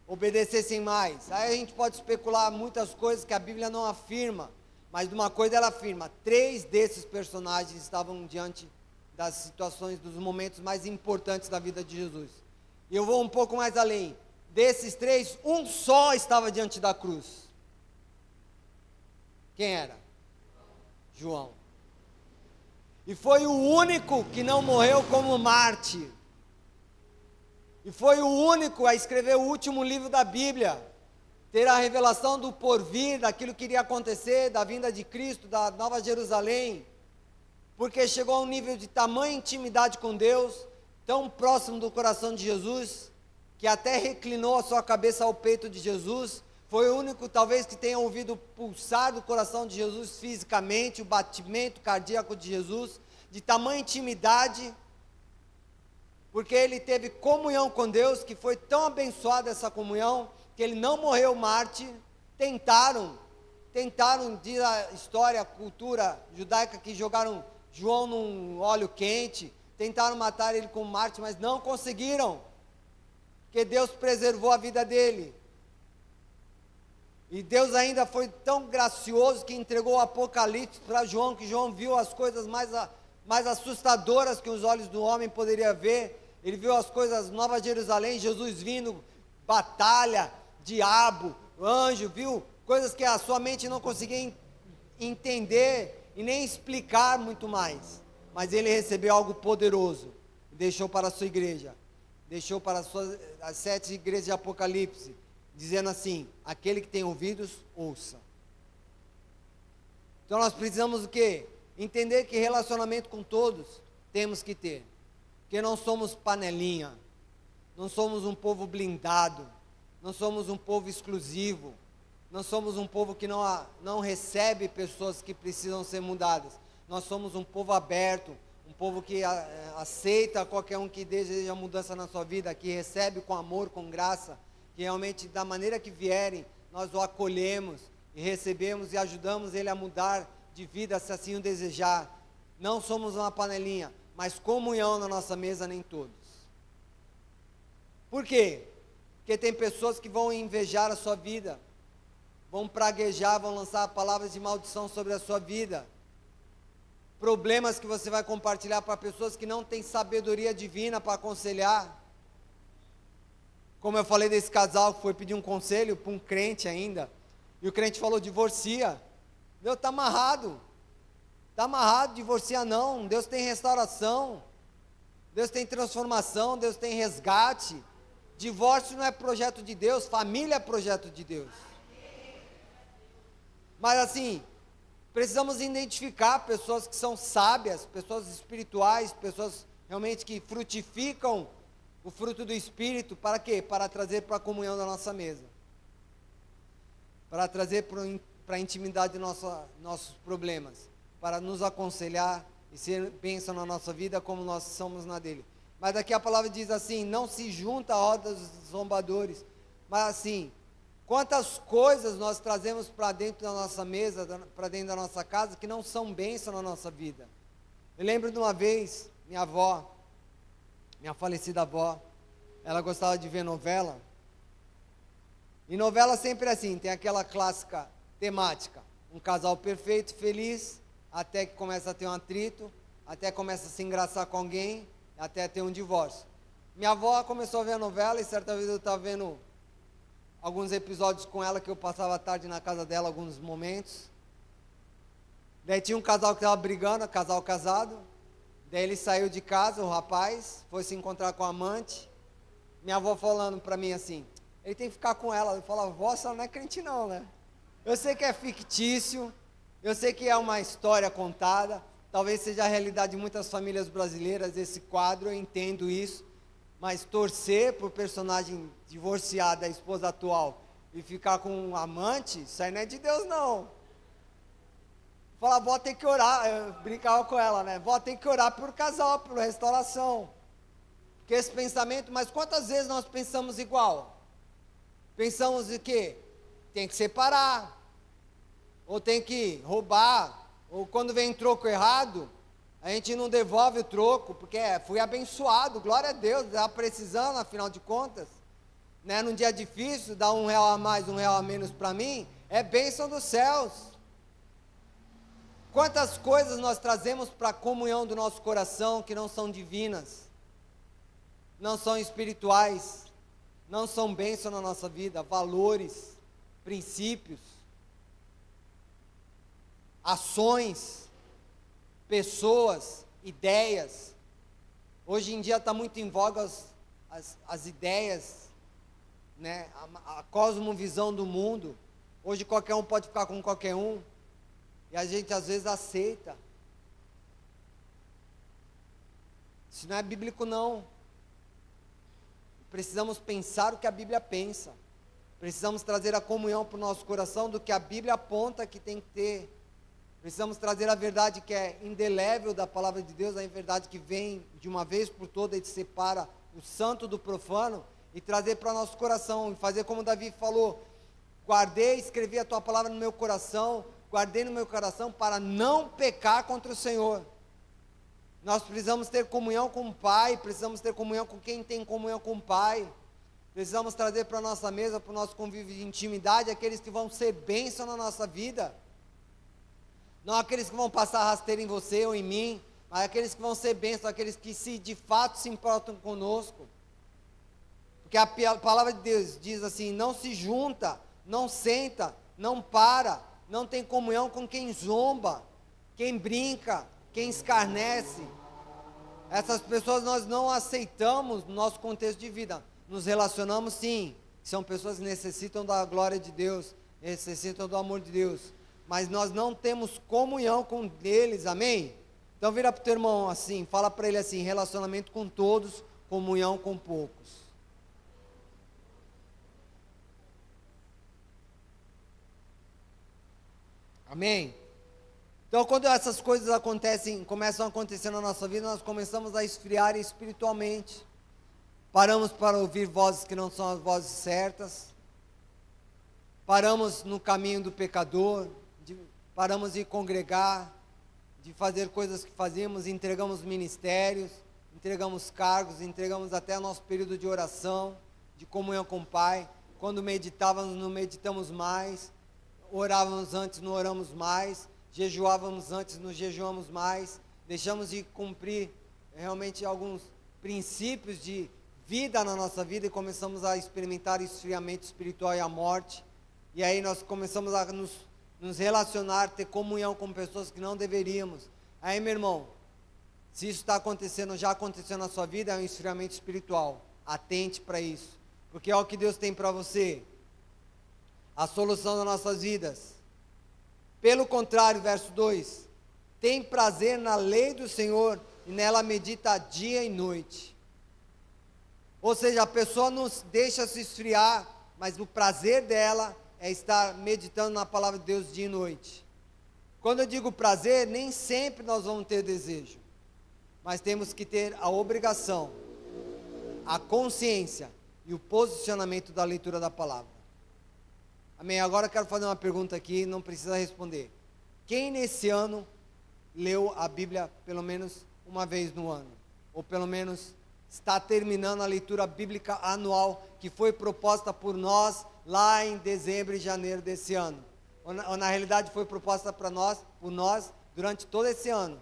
obedecessem mais. Aí a gente pode especular muitas coisas que a Bíblia não afirma, mas de uma coisa ela afirma: 3 desses personagens estavam diante das situações, dos momentos mais importantes da vida de Jesus. E eu vou um pouco mais além. Desses 3, um só estava diante da cruz. Quem era? João. E foi o único que não morreu como mártir. E foi o único a escrever o último livro da Bíblia, ter a revelação do porvir, daquilo que iria acontecer, da vinda de Cristo, da Nova Jerusalém, porque chegou a um nível de tamanha intimidade com Deus, tão próximo do coração de Jesus, que até reclinou a sua cabeça ao peito de Jesus. Foi o único, talvez, que tenha ouvido o pulsar do coração de Jesus fisicamente, o batimento cardíaco de Jesus, de tamanha intimidade, porque ele teve comunhão com Deus, que foi tão abençoada essa comunhão, que ele não morreu mártir. Tentaram, diz a história, a cultura judaica, que jogaram João num óleo quente, tentaram matar ele como mártir, mas não conseguiram, porque Deus preservou a vida dele. E Deus ainda foi tão gracioso que entregou o Apocalipse para João, que João viu as coisas mais assustadoras que os olhos do homem poderiam ver. Ele viu as coisas, Nova Jerusalém, Jesus vindo, batalha, diabo, anjo, viu coisas que a sua mente não conseguia entender e nem explicar muito mais. Mas ele recebeu algo poderoso, deixou para a sua igreja, deixou para as 7 igrejas de Apocalipse, dizendo assim: aquele que tem ouvidos, ouça. Então nós precisamos o quê? Entender que relacionamento com todos temos que ter, porque não somos panelinha, não somos um povo blindado, não somos um povo exclusivo, não somos um povo que não recebe pessoas que precisam ser mudadas. Nós somos um povo aberto, um povo que aceita qualquer um que deseja mudança na sua vida, que recebe com amor, com graça, que realmente da maneira que vierem, nós o acolhemos e recebemos e ajudamos ele a mudar de vida, se assim o desejar. Não somos uma panelinha, mas comunhão na nossa mesa nem todos. Por quê? Porque tem pessoas que vão invejar a sua vida, vão praguejar, vão lançar palavras de maldição sobre a sua vida, problemas que você vai compartilhar para pessoas que não têm sabedoria divina para aconselhar. Como eu falei desse casal que foi pedir um conselho para um crente ainda, E o crente falou, divorcia. Deus está amarrado. Está amarrado, divorcia não. Deus tem restauração. Deus tem transformação, Deus tem resgate. Divórcio não é projeto de Deus, família é projeto de Deus. Mas assim, precisamos identificar pessoas que são sábias, pessoas espirituais, pessoas realmente que frutificam o fruto do Espírito, para quê? Para trazer para a comunhão da nossa mesa. Para trazer para a intimidade de nossos problemas. Para nos aconselhar e ser bênção na nossa vida como nós somos na dele. Mas aqui a palavra diz assim, não se junta a roda dos zombadores. Mas assim, quantas coisas nós trazemos para dentro da nossa mesa, para dentro da nossa casa, que não são bênção na nossa vida. Eu lembro de uma vez, minha avó, minha falecida avó, ela gostava de ver novela. E novela sempre é assim, tem aquela clássica temática. Um casal perfeito, feliz, até que começa a ter um atrito, até começa a se engraçar com alguém, até ter um divórcio. Minha avó começou a ver a novela e certa vez eu estava vendo alguns episódios com ela, que eu passava a tarde na casa dela, alguns momentos. Daí tinha um casal que estava brigando, casal casado. Daí ele saiu de casa, o rapaz, foi se encontrar com a amante. Minha avó falando para mim assim, ele tem que ficar com ela. Eu falava, vó, você não é crente não, né? Eu sei que é fictício, eu sei que é uma história contada, talvez seja a realidade de muitas famílias brasileiras, esse quadro, eu entendo isso, mas torcer para o personagem divorciado da esposa atual e ficar com um amante, isso aí não é de Deus não. Falar, vó, tem que orar, eu brincava com ela, né? Vó, tem que orar por casal, por restauração. Porque esse pensamento, mas quantas vezes nós pensamos igual? Pensamos de quê? Tem que separar, ou tem que roubar, ou quando vem troco errado, a gente não devolve o troco, porque fui abençoado, glória a Deus, estava precisando, afinal de contas, né? Num dia difícil, dar R$1 a mais, R$1 a menos para mim, é bênção dos céus. Quantas coisas nós trazemos para a comunhão do nosso coração que não são divinas, não são espirituais, não são bênção na nossa vida, valores, princípios, ações, pessoas, ideias. Hoje em dia está muito em voga as ideias, né? A cosmovisão do mundo. Hoje qualquer um pode ficar com qualquer um, e a gente às vezes aceita. Isso não é bíblico não. Precisamos pensar o que a Bíblia pensa. Precisamos trazer a comunhão para o nosso coração do que a Bíblia aponta que tem que ter. Precisamos trazer a verdade que é indelével da palavra de Deus, a verdade que vem de uma vez por todas e separa o santo do profano, e trazer para o nosso coração, e fazer como Davi falou, guardei, escrevi a tua palavra no meu coração, guardei no meu coração para não pecar contra o Senhor. Nós precisamos ter comunhão com o Pai, precisamos ter comunhão com quem tem comunhão com o Pai, precisamos trazer para a nossa mesa, para o nosso convívio de intimidade, aqueles que vão ser bênção na nossa vida, não aqueles que vão passar rasteira em você ou em mim, mas aqueles que vão ser bênção, aqueles que de fato se importam conosco, porque a palavra de Deus diz assim, não se junta, não senta, não para, não tem comunhão com quem zomba, quem brinca, quem escarnece. Essas pessoas nós não aceitamos no nosso contexto de vida. Nos relacionamos sim, são pessoas que necessitam da glória de Deus, necessitam do amor de Deus, mas nós não temos comunhão com eles, amém? Então vira para o teu irmão assim, fala para ele assim, relacionamento com todos, comunhão com poucos. Amém? Então quando essas coisas começam a acontecer na nossa vida, nós começamos a esfriar espiritualmente, paramos para ouvir vozes que não são as vozes certas, paramos no caminho do pecador, paramos de congregar, de fazer coisas que fazíamos, entregamos ministérios, entregamos cargos, entregamos até nosso período de oração, de comunhão com o Pai. Quando meditávamos, não meditamos mais, orávamos antes, não oramos mais, jejuávamos antes, não jejuamos mais, deixamos de cumprir realmente alguns princípios de vida na nossa vida e começamos a experimentar esfriamento espiritual e a morte. e aí nós começamos a nos relacionar, ter comunhão com pessoas que não deveríamos. Aí, meu irmão, se isso está acontecendo, já aconteceu na sua vida, é um esfriamento espiritual. Atente para isso, porque é o que Deus tem para você, a solução das nossas vidas. Pelo contrário, verso 2: tem prazer na lei do Senhor, e nela medita dia e noite. Ou seja, a pessoa não deixa se esfriar, mas o prazer dela é estar meditando na palavra de Deus dia e noite. Quando eu digo prazer, nem sempre nós vamos ter desejo, mas temos que ter a obrigação, a consciência e o posicionamento da leitura da palavra. Amém? Agora eu quero fazer uma pergunta aqui, não precisa responder. Quem nesse ano leu a Bíblia pelo menos uma vez no ano? Ou pelo menos está terminando a leitura bíblica anual que foi proposta por nós lá em dezembro e janeiro desse ano? Ou na realidade foi proposta por nós durante todo esse ano.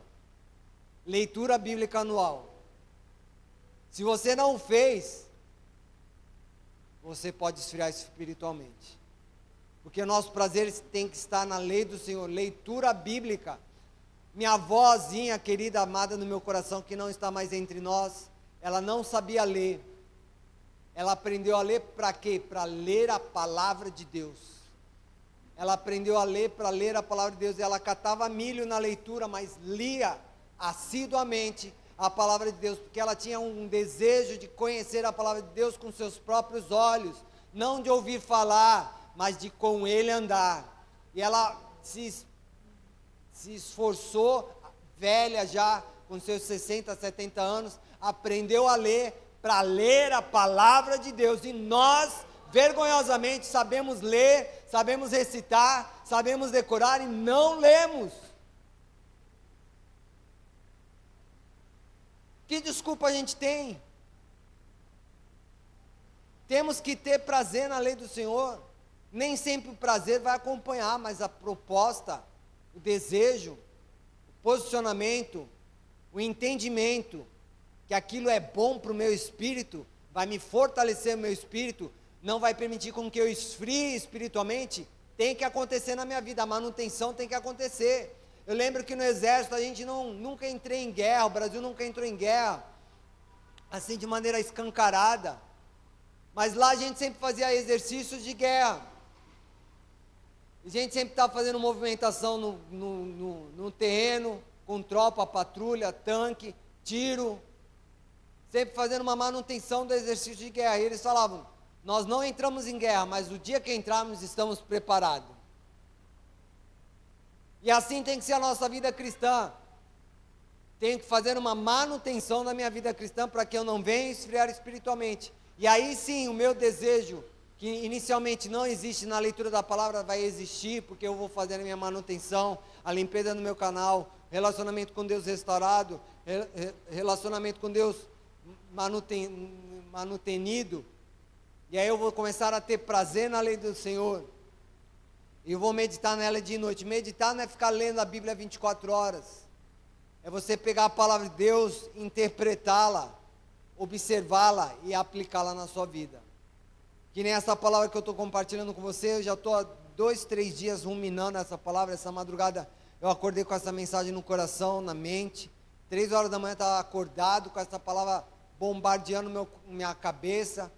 Leitura bíblica anual. Se você não fez, você pode esfriar espiritualmente. Porque o nosso prazer tem que estar na lei do Senhor, leitura bíblica. Minha avózinha querida, amada no meu coração, que não está mais entre nós, ela não sabia ler. Ela aprendeu a ler para quê? Para ler a palavra de Deus. Ela aprendeu a ler para ler a palavra de Deus. Ela catava milho na leitura, mas lia assiduamente a palavra de Deus, porque ela tinha um desejo de conhecer a palavra de Deus com seus próprios olhos, não de ouvir falar, mas de com ele andar. E ela se esforçou, velha já, com seus 60, 70 anos, aprendeu a ler, para ler a palavra de Deus. E nós, vergonhosamente, sabemos ler, sabemos recitar, sabemos decorar e não lemos. Que desculpa a gente tem? Temos que ter prazer na lei do Senhor. Nem sempre o prazer vai acompanhar, mas a proposta, o desejo, o posicionamento, o entendimento, que aquilo é bom para o meu espírito, vai me fortalecer o meu espírito, não vai permitir com que eu esfrie espiritualmente, tem que acontecer na minha vida, a manutenção tem que acontecer. Eu lembro que no exército a gente nunca entrou em guerra, o Brasil nunca entrou em guerra, assim de maneira escancarada, mas lá a gente sempre fazia exercícios de guerra. A gente sempre estava fazendo movimentação no terreno, com tropa, patrulha, tanque, tiro, sempre fazendo uma manutenção do exercício de guerra. E eles falavam, nós não entramos em guerra, mas o dia que entrarmos estamos preparados. E assim tem que ser a nossa vida cristã. Tenho que fazer uma manutenção na minha vida cristã para que eu não venha esfriar espiritualmente. E aí sim, o meu desejo, que inicialmente não existe na leitura da palavra, vai existir, porque eu vou fazer a minha manutenção, a limpeza no meu canal, relacionamento com Deus restaurado, relacionamento com Deus manutenido. E aí eu vou começar a ter prazer na lei do Senhor. E eu vou meditar nela de noite. Meditar não é ficar lendo a Bíblia 24 horas. É você pegar a palavra de Deus, interpretá-la, observá-la e aplicá-la na sua vida. Que nem essa palavra que eu estou compartilhando com você, eu já estou há 2, 3 dias ruminando essa palavra. Essa madrugada eu acordei com essa mensagem no coração, na mente. 3 horas da manhã eu estava acordado com essa palavra bombardeando minha cabeça,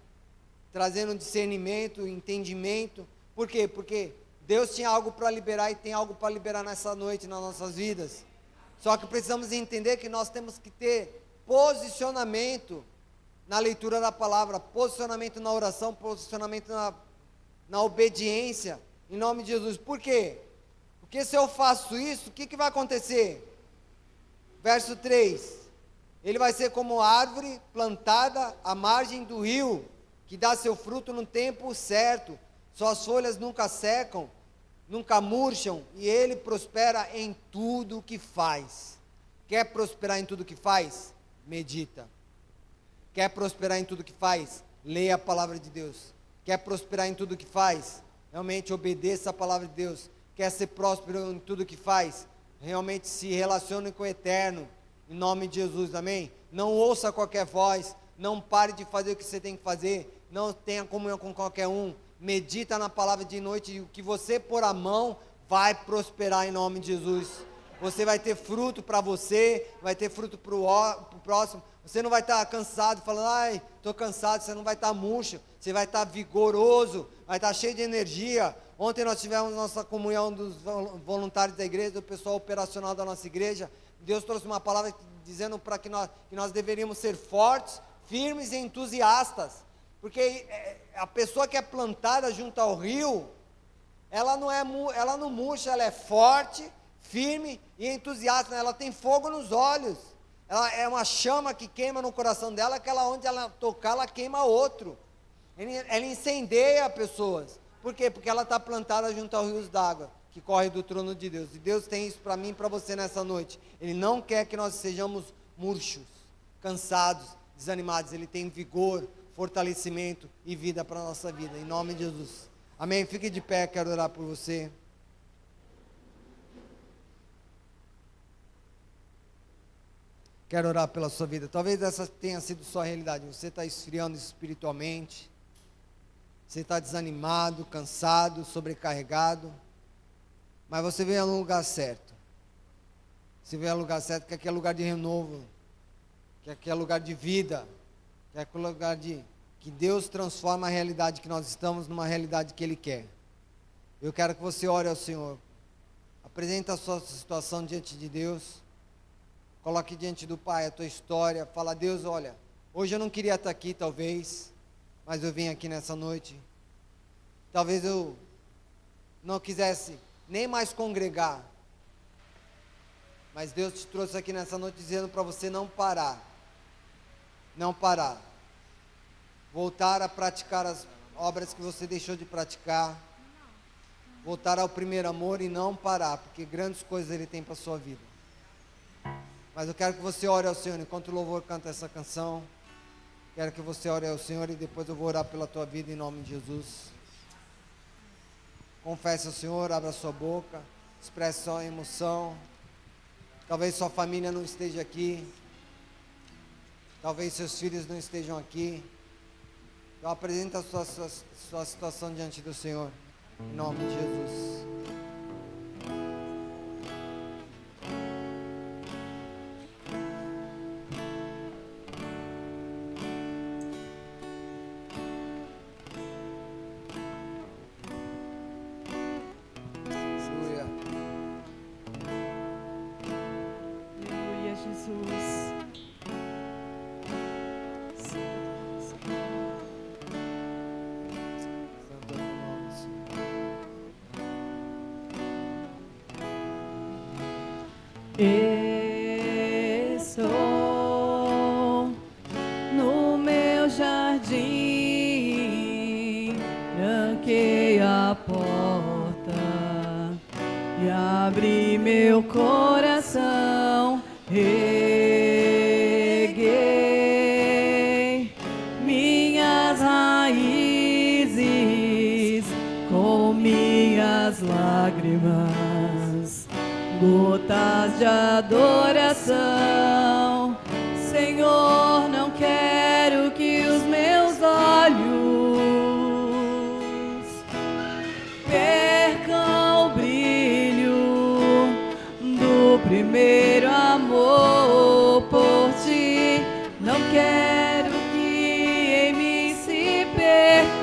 trazendo discernimento, entendimento. Por quê? Porque Deus tinha algo para liberar e tem algo para liberar nessa noite nas nossas vidas. Só que precisamos entender que nós temos que ter posicionamento na leitura da palavra, posicionamento na oração, posicionamento na obediência, em nome de Jesus. Por quê? Porque se eu faço isso, o que vai acontecer? Verso 3, ele vai ser como árvore plantada à margem do rio, que dá seu fruto no tempo certo, suas folhas nunca secam, nunca murcham, e ele prospera em tudo o que faz. Quer prosperar em tudo o que faz? Medita. Quer prosperar em tudo que faz? Leia a palavra de Deus. Quer prosperar em tudo que faz? Realmente obedeça a palavra de Deus. Quer ser próspero em tudo que faz? Realmente se relacione com o Eterno, em nome de Jesus, amém? Não ouça qualquer voz, não pare de fazer o que você tem que fazer, não tenha comunhão com qualquer um, medita na palavra de noite, e o que você pôr a mão vai prosperar em nome de Jesus. Você vai ter fruto para você, vai ter fruto para o próximo. Você não vai estar cansado, falando, ai, estou cansado. Você não vai estar murcho, você vai estar vigoroso, vai estar cheio de energia. Ontem nós tivemos nossa comunhão dos voluntários da igreja, do pessoal operacional da nossa igreja. Deus trouxe uma palavra dizendo para que nós deveríamos ser fortes, firmes e entusiastas. Porque a pessoa que é plantada junto ao rio, ela não murcha, ela é forte, firme e entusiasta. Ela tem fogo nos olhos. Ela é uma chama que queima no coração dela, que onde ela tocar, ela queima outro. Ela incendeia pessoas. Por quê? Porque ela está plantada junto aos rios d'água, que corre do trono de Deus. E Deus tem isso para mim e para você nessa noite. Ele não quer que nós sejamos murchos, cansados, desanimados. Ele tem vigor, fortalecimento e vida para a nossa vida. Em nome de Jesus. Amém? Fique de pé, quero orar por você. Quero orar pela sua vida. Talvez essa tenha sido sua realidade. Você está esfriando espiritualmente. Você está desanimado, cansado, sobrecarregado. Mas você veio no lugar certo. Você veio no lugar certo, que aqui é lugar de renovo. Que aqui é lugar de vida. Que aqui é lugar que Deus transforma a realidade que nós estamos numa realidade que Ele quer. Eu quero que você ore ao Senhor. Apresente a sua situação diante de Deus. Coloque diante do Pai a tua história. Fala, Deus, olha, hoje eu não queria estar aqui, talvez, mas eu vim aqui nessa noite. Talvez eu não quisesse nem mais congregar, mas Deus te trouxe aqui nessa noite dizendo para você não parar. Não parar. Voltar a praticar as obras que você deixou de praticar. Voltar ao primeiro amor e não parar, porque grandes coisas Ele tem para a sua vida. Mas eu quero que você ore ao Senhor, enquanto o louvor canta essa canção. Quero que você ore ao Senhor e depois eu vou orar pela tua vida em nome de Jesus. Confesse ao Senhor, abra sua boca, expresse sua emoção. Talvez sua família não esteja aqui. Talvez seus filhos não estejam aqui. Então apresenta a sua situação diante do Senhor, em nome de Jesus. Estou no meu jardim, tranquei a porta e abri meu coração, reguei minhas raízes com minhas lágrimas, gotas de adoração. Senhor, não quero que os meus olhos percam o brilho do primeiro amor por ti. Não quero que em mim se perca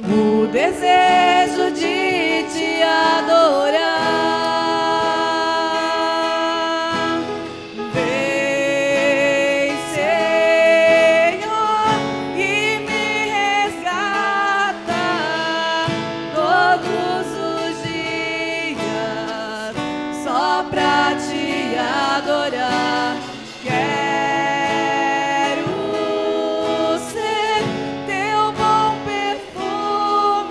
o desejo de te adorar. Vem, Senhor, e me resgata todos os dias só pra te adorar. Quero ser teu bom perfume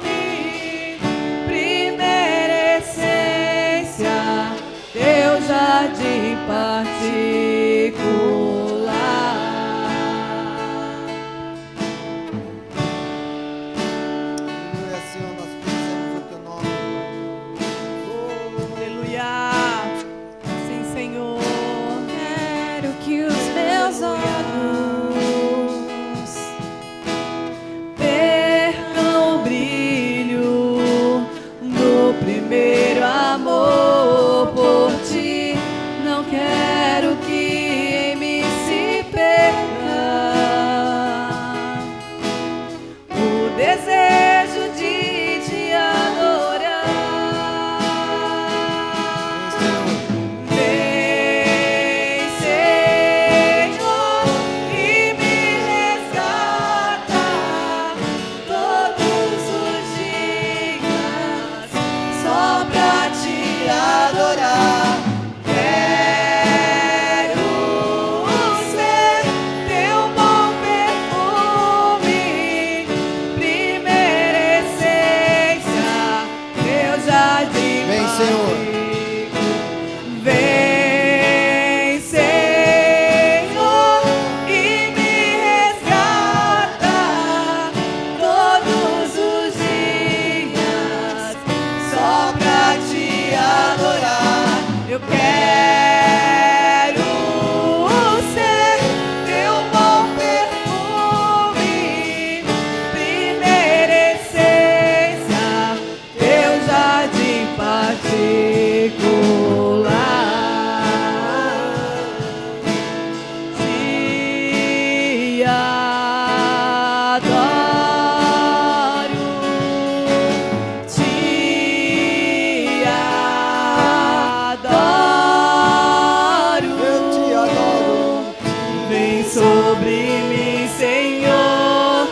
Vem sobre mim, Senhor.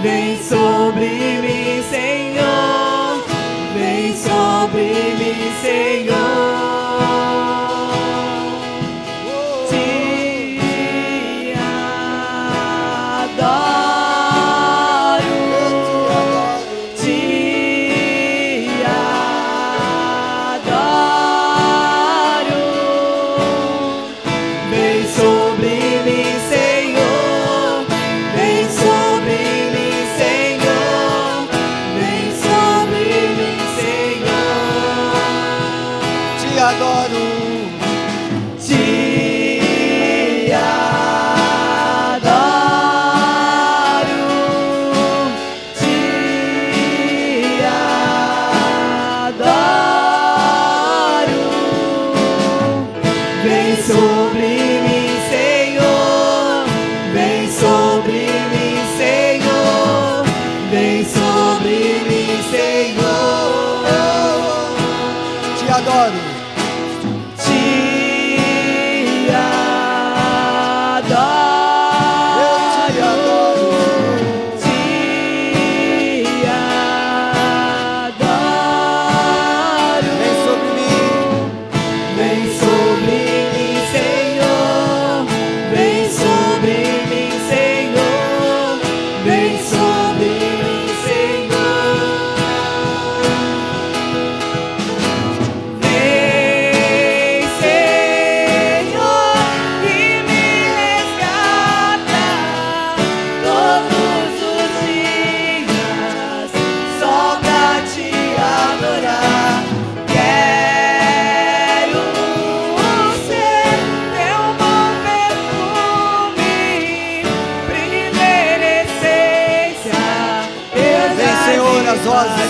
Vem sobre mim, Senhor. Vem sobre mim, Senhor.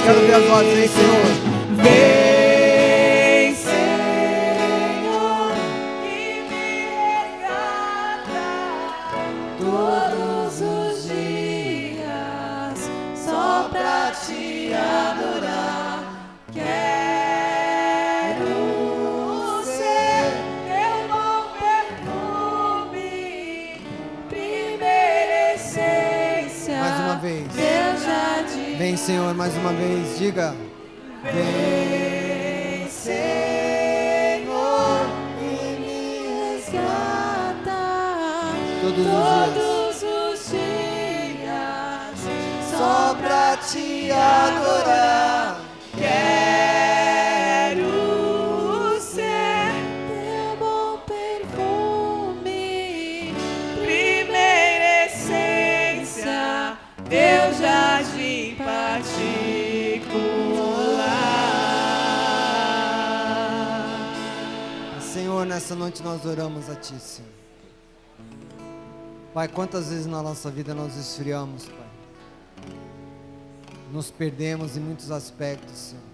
Quero ver as vozes, vem, Senhor. Vem, Senhor, e me resgata todos os dias, só pra te adorar. Quero ser teu bom perfume, primeira essência. Mais uma vez. Vem, Senhor, mais uma vez, diga. Vem, Senhor, e me resgata todos os dias, só pra te adorar. Quero ser teu bom perfume, primeira essência, teu jardim particular. Senhor, nessa noite nós oramos a Ti, Senhor. Pai, quantas vezes na nossa vida nós esfriamos, Pai. Nos perdemos em muitos aspectos, Senhor.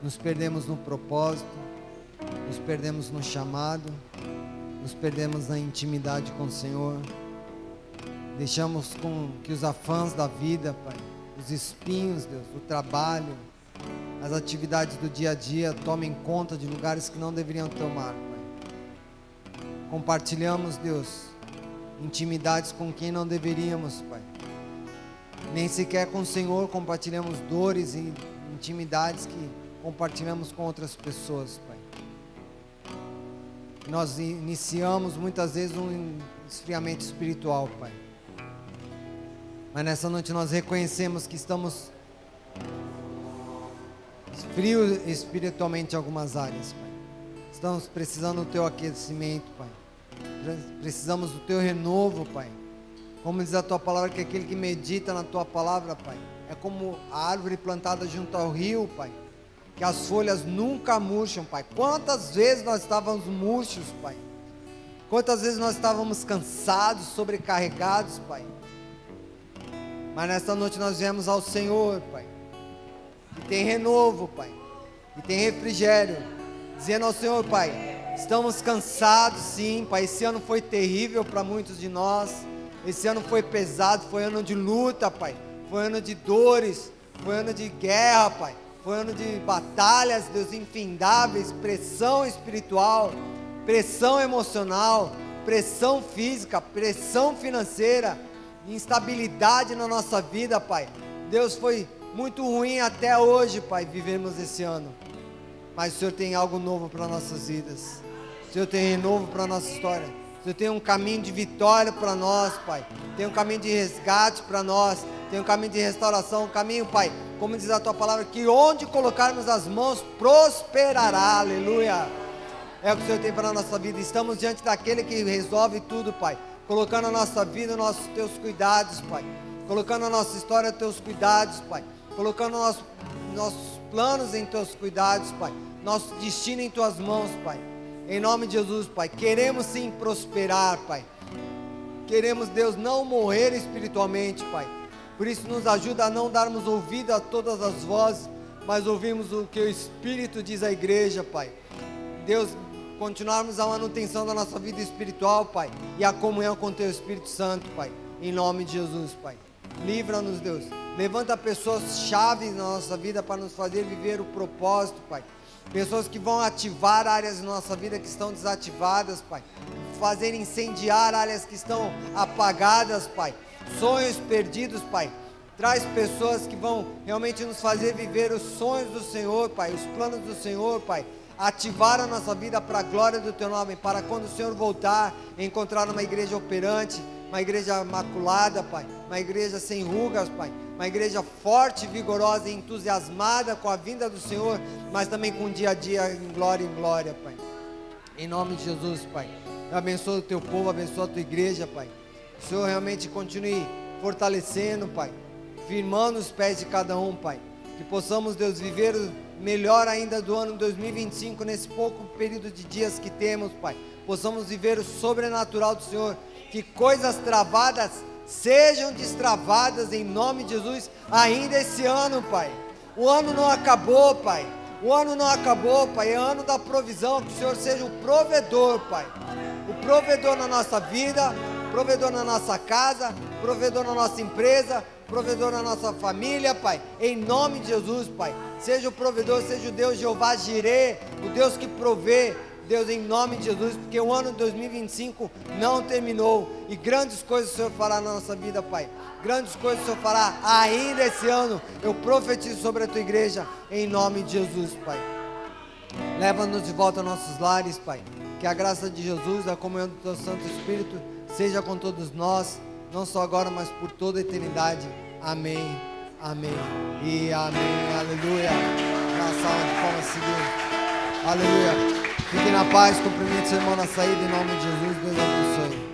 Nos perdemos no propósito, nos perdemos no chamado, nos perdemos na intimidade com o Senhor. Deixamos com que os afãs da vida, Pai, os espinhos, Deus, o trabalho, as atividades do dia a dia tomem conta de lugares que não deveriam tomar, Pai. Compartilhamos, Deus, intimidades com quem não deveríamos, Pai. Nem sequer com o Senhor compartilhamos dores e intimidades que compartilhamos com outras pessoas, Pai. Nós iniciamos muitas vezes um esfriamento espiritual, Pai. Mas nessa noite nós reconhecemos que estamos frios espiritualmente em algumas áreas, Pai. Estamos precisando do Teu aquecimento, Pai. Precisamos do Teu renovo, Pai. Como diz a Tua palavra, que aquele que medita na Tua palavra, Pai, é como a árvore plantada junto ao rio, Pai, que as folhas nunca murcham, Pai. Quantas vezes nós estávamos murchos, Pai. Quantas vezes nós estávamos cansados, sobrecarregados, Pai. Mas nesta noite nós viemos ao Senhor, Pai, que tem renovo, Pai, que tem refrigério, dizendo ao Senhor, Pai, estamos cansados sim, Pai. Esse ano foi terrível para muitos de nós. Esse ano foi pesado, foi ano de luta, Pai. Foi ano de dores, foi ano de guerra, Pai. Foi ano de batalhas, Deus, infindáveis, pressão espiritual, pressão emocional, pressão física, pressão financeira, instabilidade na nossa vida, Pai. Deus, foi muito ruim até hoje, Pai, vivemos esse ano. Mas o Senhor tem algo novo para nossas vidas. O Senhor tem renovo para a nossa história. O Senhor tem um caminho de vitória para nós, Pai. Tem um caminho de resgate para nós. Tem um caminho de restauração, um caminho, Pai, como diz a Tua palavra, que onde colocarmos as mãos, prosperará, aleluia. É o que o Senhor tem para a nossa vida. Estamos diante daquele que resolve tudo, Pai. Colocando a nossa vida nos Teus cuidados, Pai. Colocando a nossa história nos Teus cuidados, Pai. Colocando nossos planos em Teus cuidados, Pai. Nosso destino em Tuas mãos, Pai. Em nome de Jesus, Pai. Queremos sim prosperar, Pai. Queremos, Deus, não morrer espiritualmente, Pai. Por isso nos ajuda a não darmos ouvido a todas as vozes, mas ouvirmos o que o Espírito diz à igreja, Pai. Deus, continuarmos a manutenção da nossa vida espiritual, Pai, e a comunhão com o Teu Espírito Santo, Pai, em nome de Jesus, Pai. Livra-nos, Deus. Levanta pessoas chaves na nossa vida para nos fazer viver o propósito, Pai. Pessoas que vão ativar áreas na nossa vida que estão desativadas, Pai. Fazer incendiar áreas que estão apagadas, Pai. Sonhos perdidos, Pai. Traz pessoas que vão realmente nos fazer viver os sonhos do Senhor, Pai. Os planos do Senhor, Pai. Ativar a nossa vida para a glória do Teu nome. Para quando o Senhor voltar, encontrar uma igreja operante, uma igreja maculada, Pai. Uma igreja sem rugas, Pai. Uma igreja forte, vigorosa e entusiasmada com a vinda do Senhor, mas também com dia a dia em glória, Pai. Em nome de Jesus, Pai. Eu abençoo o Teu povo, abençoo a Tua igreja, Pai. O Senhor realmente continue fortalecendo, Pai. Firmando os pés de cada um, Pai. Que possamos, Deus, viver o melhor ainda do ano 2025, nesse pouco período de dias que temos, Pai. Possamos viver o sobrenatural do Senhor. Que coisas travadas sejam destravadas em nome de Jesus ainda esse ano, Pai. O ano não acabou, Pai. O ano não acabou, Pai. É ano da provisão. Que o Senhor seja o provedor, Pai. O provedor na nossa vida, provedor na nossa casa, provedor na nossa empresa, provedor na nossa família, Pai. Em nome de Jesus, Pai. Seja o provedor, seja o Deus Jeová Jirê, o Deus que provê. Deus, em nome de Jesus, porque o ano de 2025 não terminou e grandes coisas o Senhor fará na nossa vida, Pai. Grandes coisas o Senhor fará ainda esse ano. Eu profetizo sobre a Tua igreja em nome de Jesus, Pai. Leva-nos de volta aos nossos lares, Pai. Que a graça de Jesus, a comunhão do Teu Santo Espírito seja com todos nós, não só agora, mas por toda a eternidade. Amém, amém e amém. Aleluia. Na salva de palmas, Senhor. Aleluia. Fiquem na paz, cumprimente seu irmão na saída, em nome de Jesus, Deus abençoe.